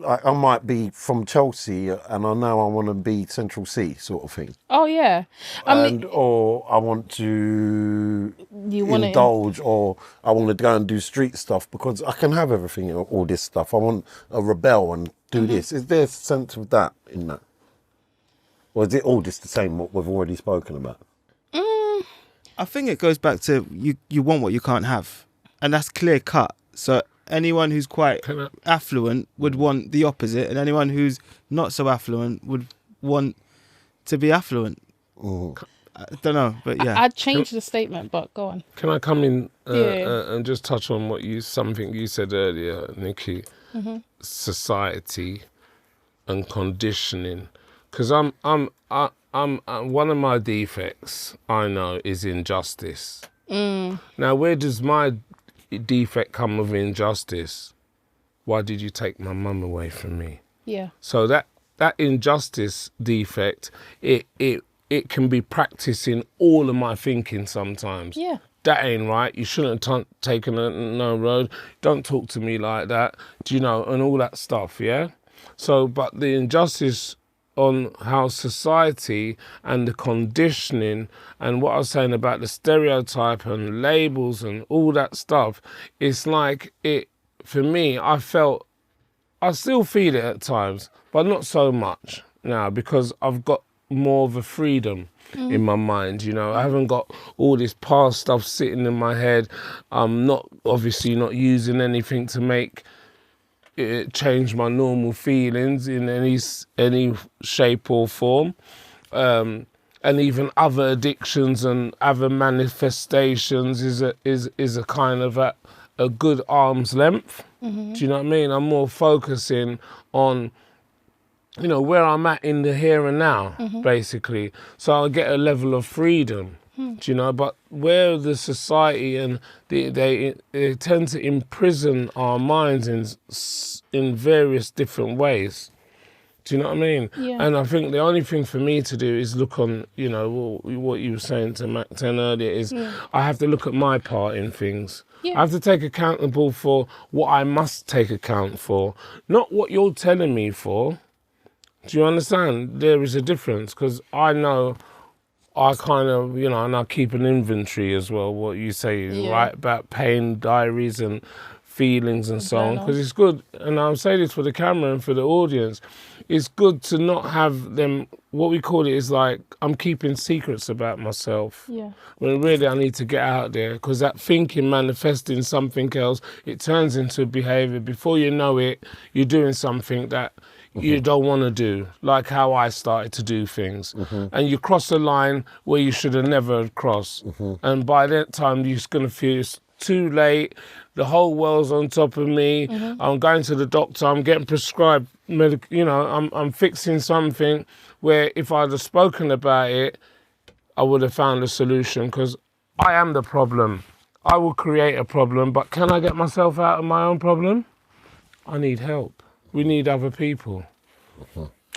I might be from Chelsea and I know I want to be Central C sort of thing. Oh, yeah. Or I want to indulge, or I want to go and do street stuff because I can have everything, all this stuff. I want to rebel and do this. Is there a sense of that in that? Or is it all just the same, what we've already spoken about? I think it goes back to you want what you can't have. And that's clear cut. So anyone who's quite affluent would want the opposite, and anyone who's not so affluent would want to be affluent. I don't know, but yeah. I'd change the statement, but go on. Can I come in and just touch on something you said earlier, Nikki? Society and conditioning, because I'm one of my defects I know is injustice. Now, where does my defect come with injustice? Why did you take my mum away from me? Yeah. So that injustice defect, it can be practiced in all of my thinking sometimes. Yeah. That ain't right. You shouldn't have taken no road. Don't talk to me like that. Do you know? And all that stuff, yeah? So, but the injustice on how society and the conditioning and what I was saying about the stereotype and labels and all that stuff, it's like for me, I still feel it at times, but not so much now because I've got more of a freedom in my mind, you know. I haven't got all this past stuff sitting in my head. I'm obviously not using anything to make it change my normal feelings in any shape or form. And even other addictions and other manifestations is a kind of a good arm's length. Do you know what I mean? I'm more focusing on, you know, where I'm at in the here and now, basically. So I get a level of freedom, do you know? But where the society and they tend to imprison our minds in various different ways. Do you know what I mean? Yeah. And I think the only thing for me to do is look on, you know, what you were saying to Mac 10 earlier is I have to look at my part in things. Yeah. I have to take accountable for what I must take account for, not what you're telling me for. Do you understand? There is a difference because I know I kind of, you know, and I keep an inventory as well, what you say, right, about pain diaries and feelings and so on, because it's good, and I'll say this for the camera and for the audience, it's good to not have them, what we call it is like, I'm keeping secrets about myself. Yeah. When really I need to get out there, because that thinking manifesting something else, it turns into behaviour. Before you know it, you're doing something that you don't want to do, like how I started to do things. And you cross a line where you should have never crossed. And by that time, you're going to feel it's too late. The whole world's on top of me. I'm going to the doctor. I'm getting prescribed, you know, I'm fixing something where if I'd have spoken about it, I would have found a solution, because I am the problem. I will create a problem, but can I get myself out of my own problem? I need help. We need other people.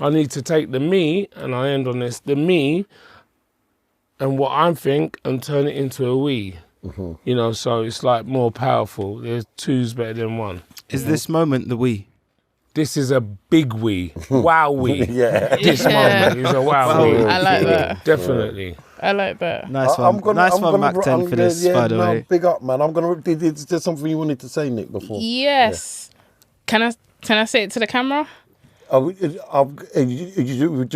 I need to take the me, and I end on this, the me and what I think and turn it into a we. You know, so it's like more powerful. There's two's better than one. Is this moment the we? This is a big we. Wow we. Yeah. This moment is a wow we. I like that. Definitely. I like that. Nice one. Nice one, Mac 10 for this, by the way. Big up, man. Is there something you wanted to say, Nick, before? Yes. Yeah. Can I say it to the camera? Do you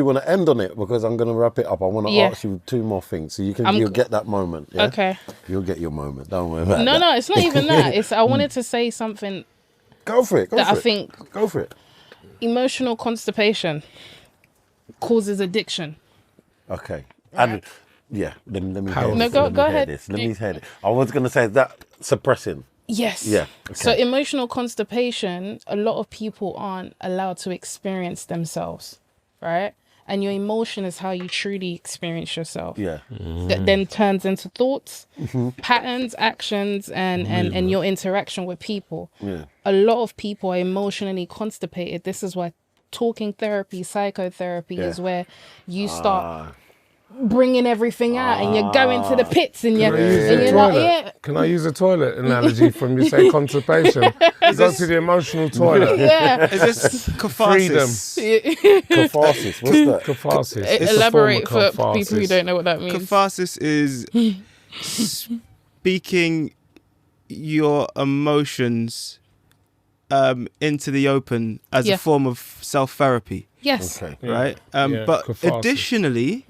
want to end on it? Because I'm going to wrap it up. I want to ask you two more things, so you'll get that moment. Yeah? Okay. You'll get your moment. Don't worry about that. No, it's not even that. I wanted to say something. Go for it. I think Go for it. Emotional constipation causes addiction. Okay. Right. And let me How? hear No, this. go Let me hear ahead. this. Let me hear it. I was going to say that suppressing. Yes. Yeah. Okay. So emotional constipation, a lot of people aren't allowed to experience themselves, right? And your emotion is how you truly experience yourself. Yeah. That then turns into thoughts, patterns, actions, and your interaction with people. Yeah. A lot of people are emotionally constipated. This is why talking therapy, psychotherapy is where you start bringing everything out, and you're going to the pits, and you're not. Can I use a toilet analogy from you say constipation? You go to the emotional toilet. Is this catharsis? Catharsis. What's that? Catharsis. It's Elaborate a form of for catharsis. people who don't know what that means. Catharsis is speaking your emotions into the open as a form of self-therapy. Yes. Okay. Right? But catharsis. additionally,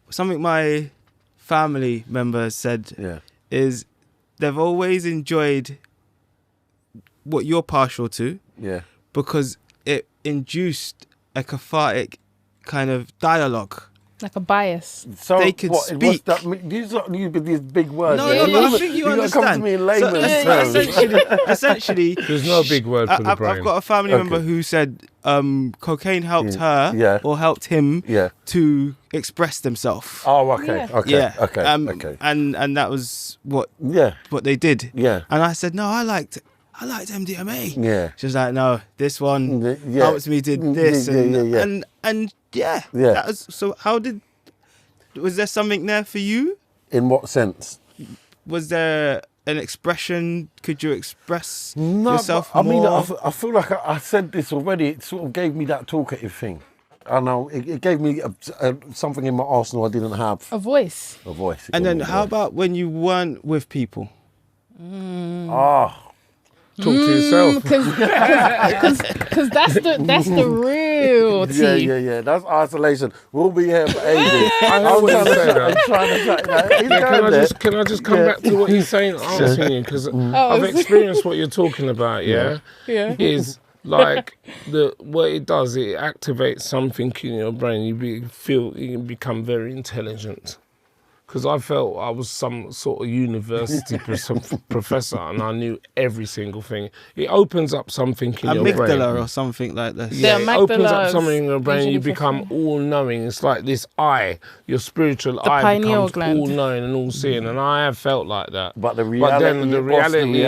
something my family member said is they've always enjoyed what you're partial to Yeah. because it induced a cathartic kind of dialogue. Like a bias. So they could speak. What's that mean? These big words. No, but I think you understand. Come to me in layman's terms. Essentially, there's no big word for the brain. I've got a family member who said cocaine helped her or helped him to express themselves. Oh, okay, okay. And that was what they did. Yeah. And I said, no, I liked MDMA. Yeah. She was like, no, this one helped me did this and that was, so was there something there for you? In what sense? Was there an expression? Could you express yourself more? I mean, I feel like I said this already. It sort of gave me that talkative thing. I know it gave me something in my arsenal I didn't have. A voice. And then how about when you weren't with people? Talk to yourself. Because that's the real tea. Yeah. That's isolation. We'll be here for ages. Can I just come back to what he's saying, answering you? Because I've experienced what you're talking about, yeah? Is like what it does, it activates something in your brain. You can become very intelligent. Because I felt I was some sort of university professor and I knew every single thing. It opens up something in your brain. Amygdala or something like this. Yeah, it opens up something in your brain. You become all-knowing. It's like this eye, your spiritual eye becomes all-knowing and all-seeing. And I have felt like that. But the reality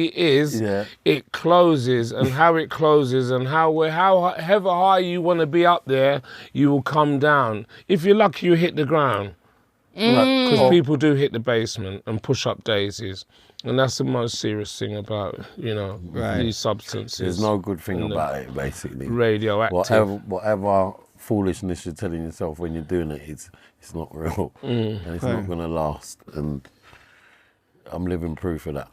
is it closes, and how it closes and however high you want to be up there, you will come down. If you're lucky, you hit the ground, because people do hit the basement and push up daisies, and that's the most serious thing about these substances. There's no good thing about it, basically. Radioactive. Whatever foolishness you're telling yourself when you're doing it, it's not real, and it's not going to last. And I'm living proof of that.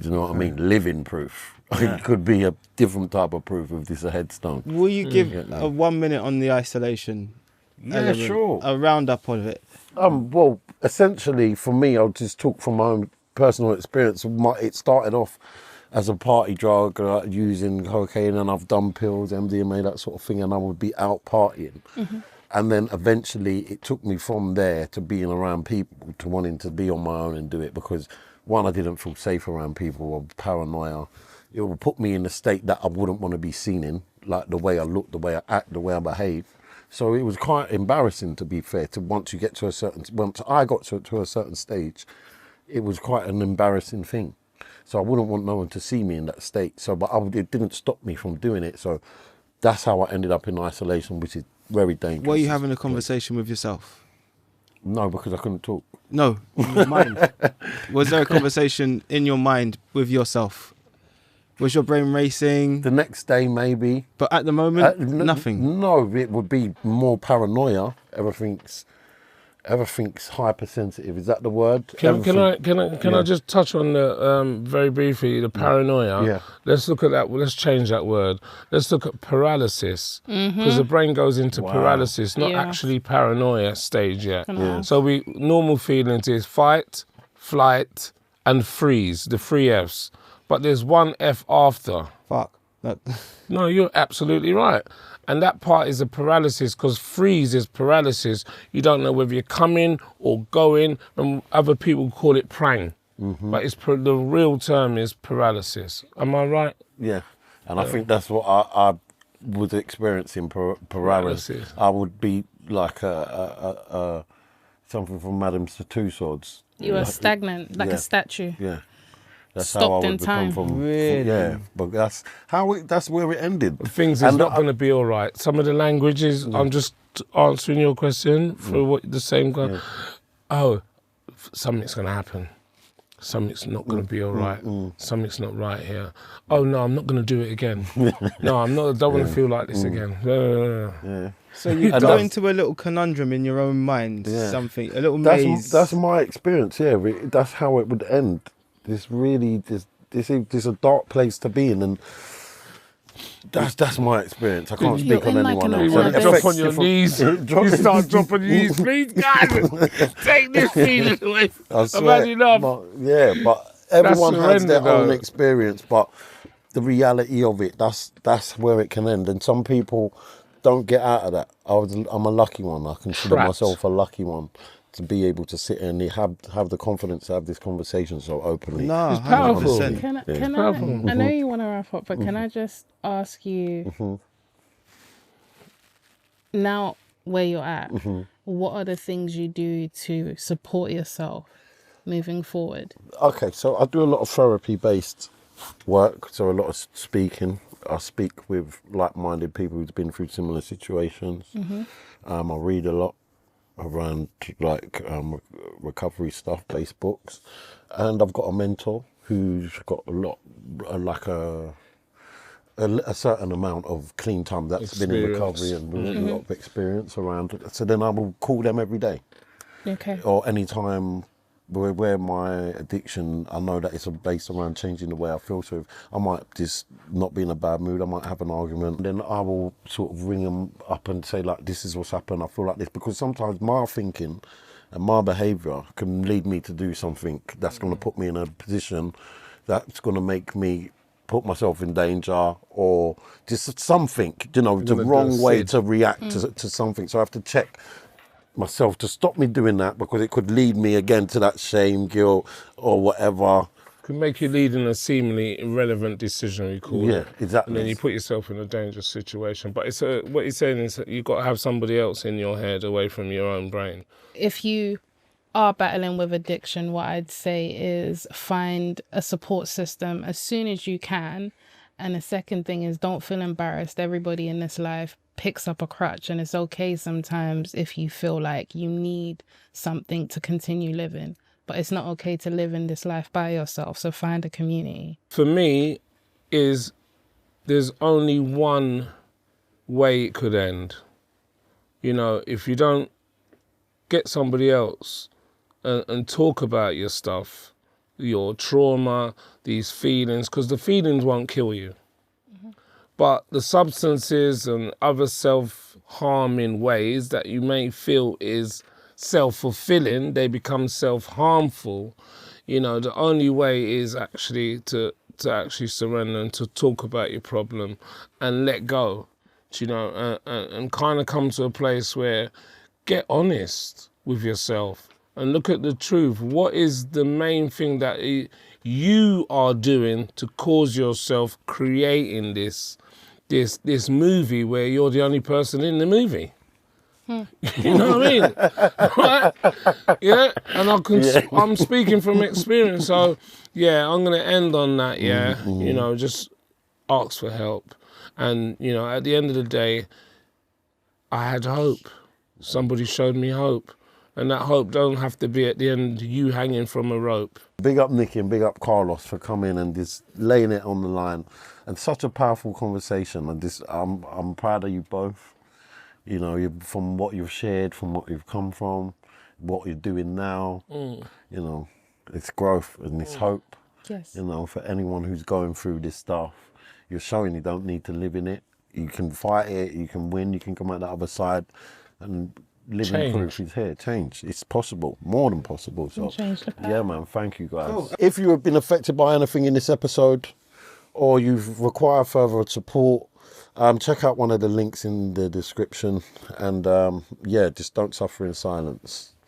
You know what I mean? Living proof. It could be a different type of proof if this is a headstone. Will you give a 1 minute on the isolation? Yeah, sure. A roundup of it. Well, essentially, for me, I'll just talk from my own personal experience. It started off as a party drug, using cocaine, and I've done pills, MDMA, that sort of thing, and I would be out partying. And then eventually, it took me from there to being around people, to wanting to be on my own and do it, because one, I didn't feel safe around people, or paranoia. It would put me in a state that I wouldn't want to be seen in, like the way I look, the way I act, the way I behave. So it was quite embarrassing, to be fair, once I got to a certain stage, it was quite an embarrassing thing. So I wouldn't want no one to see me in that state. But it didn't stop me from doing it. So that's how I ended up in isolation, which is very dangerous. Were you having a conversation with yourself? No, because I couldn't talk. No, in your mind. Was there a conversation in your mind with yourself? Was your brain racing? The next day, maybe. But at the moment, nothing? No, it would be more paranoia. Everything's hypersensitive. Is that the word? Can I just touch on the very briefly the paranoia? Yeah. Let's look at that. Let's change that word. Let's look at paralysis, because the brain goes into paralysis, not actually paranoia stage yet. Yeah. So normal feelings is fight, flight, and freeze. The three Fs. But there's one F after. Fuck. No, you're absolutely right. And that part is a paralysis, because freeze is paralysis. You don't know whether you're coming or going, and other people call it prang. But the real term is paralysis. Am I right? Yeah. And I think that's what I was experiencing, paralysis. I would be like something from Madame Tussauds. You were stagnant, like a statue. Yeah. That's stopped how I would in time. Really? But that's where it ended. Things is not going to be all right. Some of the languages, I'm just answering your question for the same guy. Yeah. Oh, something's going to happen. Something's not going to be all right. Something's not right here. Oh no, I'm not going to do it again. No, I'm not. I don't want to feel like this again. Yeah. So you go into a little conundrum in your own mind. Something, a little maze. That's my experience. Yeah, that's how it would end. This is a dark place to be in, and that's my experience. I can't speak on anyone else. You want to drop on your knees. You start dropping your knees. Please, guys, take this feeling away. I've had enough. But everyone has their own experience. But the reality of it, that's where it can end. And some people don't get out of that. I'm a lucky one. I consider myself a lucky one to be able to sit and have the confidence to have this conversation so openly. No, it's powerful. 100%. I know you want to wrap up, but can I just ask you, now where you're at, what are the things you do to support yourself moving forward? Okay, so I do a lot of therapy-based work, so a lot of speaking. I speak with like-minded people who've been through similar situations. I read a lot around recovery stuff, based books, and I've got a mentor who's got a lot, a certain amount of clean time that's been in recovery and a lot of experience around it. So then I will call them every day. Okay. Or any time where my addiction, I know that it's based around changing the way I feel. So if I might just not be in a bad mood, I might have an argument. Then I will sort of ring them up and say, like, this is what's happened. I feel like this. Because sometimes my thinking and my behaviour can lead me to do something that's going to put me in a position that's going to make me put myself in danger, or just something, the wrong way to react to something. So I have to check myself to stop me doing that, because it could lead me again to that shame, guilt, or whatever. Could make you lead in a seemingly irrelevant decision, we call it. Yeah, exactly. And then you put yourself in a dangerous situation. But what you're saying is that you've got to have somebody else in your head away from your own brain. If you are battling with addiction, what I'd say is find a support system as soon as you can. And the second thing is, don't feel embarrassed. Everybody in this life picks up a crutch, and it's okay sometimes if you feel like you need something to continue living. But it's not okay to live in this life by yourself. So find a community. For me, there's only one way it could end. If you don't get somebody else and talk about your stuff, your trauma, these feelings, because the feelings won't kill you. But the substances and other self-harming ways that you may feel is self-fulfilling, they become self-harmful. The only way is actually to actually surrender and to talk about your problem and let go, and kind of come to a place where get honest with yourself and look at the truth. What is the main thing that you are doing to cause yourself creating this movie where you're the only person in the movie? You know what I mean? Right? Yeah, and I'm speaking from experience, so yeah, I'm gonna end on that. Yeah, just ask for help, and at the end of the day, I had hope. Somebody showed me hope. And that hope don't have to be at the end you hanging from a rope. Big up Nikki and big up Carlos for coming and just laying it on the line. And such a powerful conversation. And I'm proud of you both. From what you've shared, from what you've come from, what you're doing now. It's growth and it's hope. Yes. For anyone who's going through this stuff, you're showing you don't need to live in it. You can fight it, you can win, you can come out the other side, and living proof is here. Change. It's possible. More than possible. So yeah, man, thank you guys. Cool. If you have been affected by anything in this episode, or you require further support, check out one of the links in the description. And just don't suffer in silence.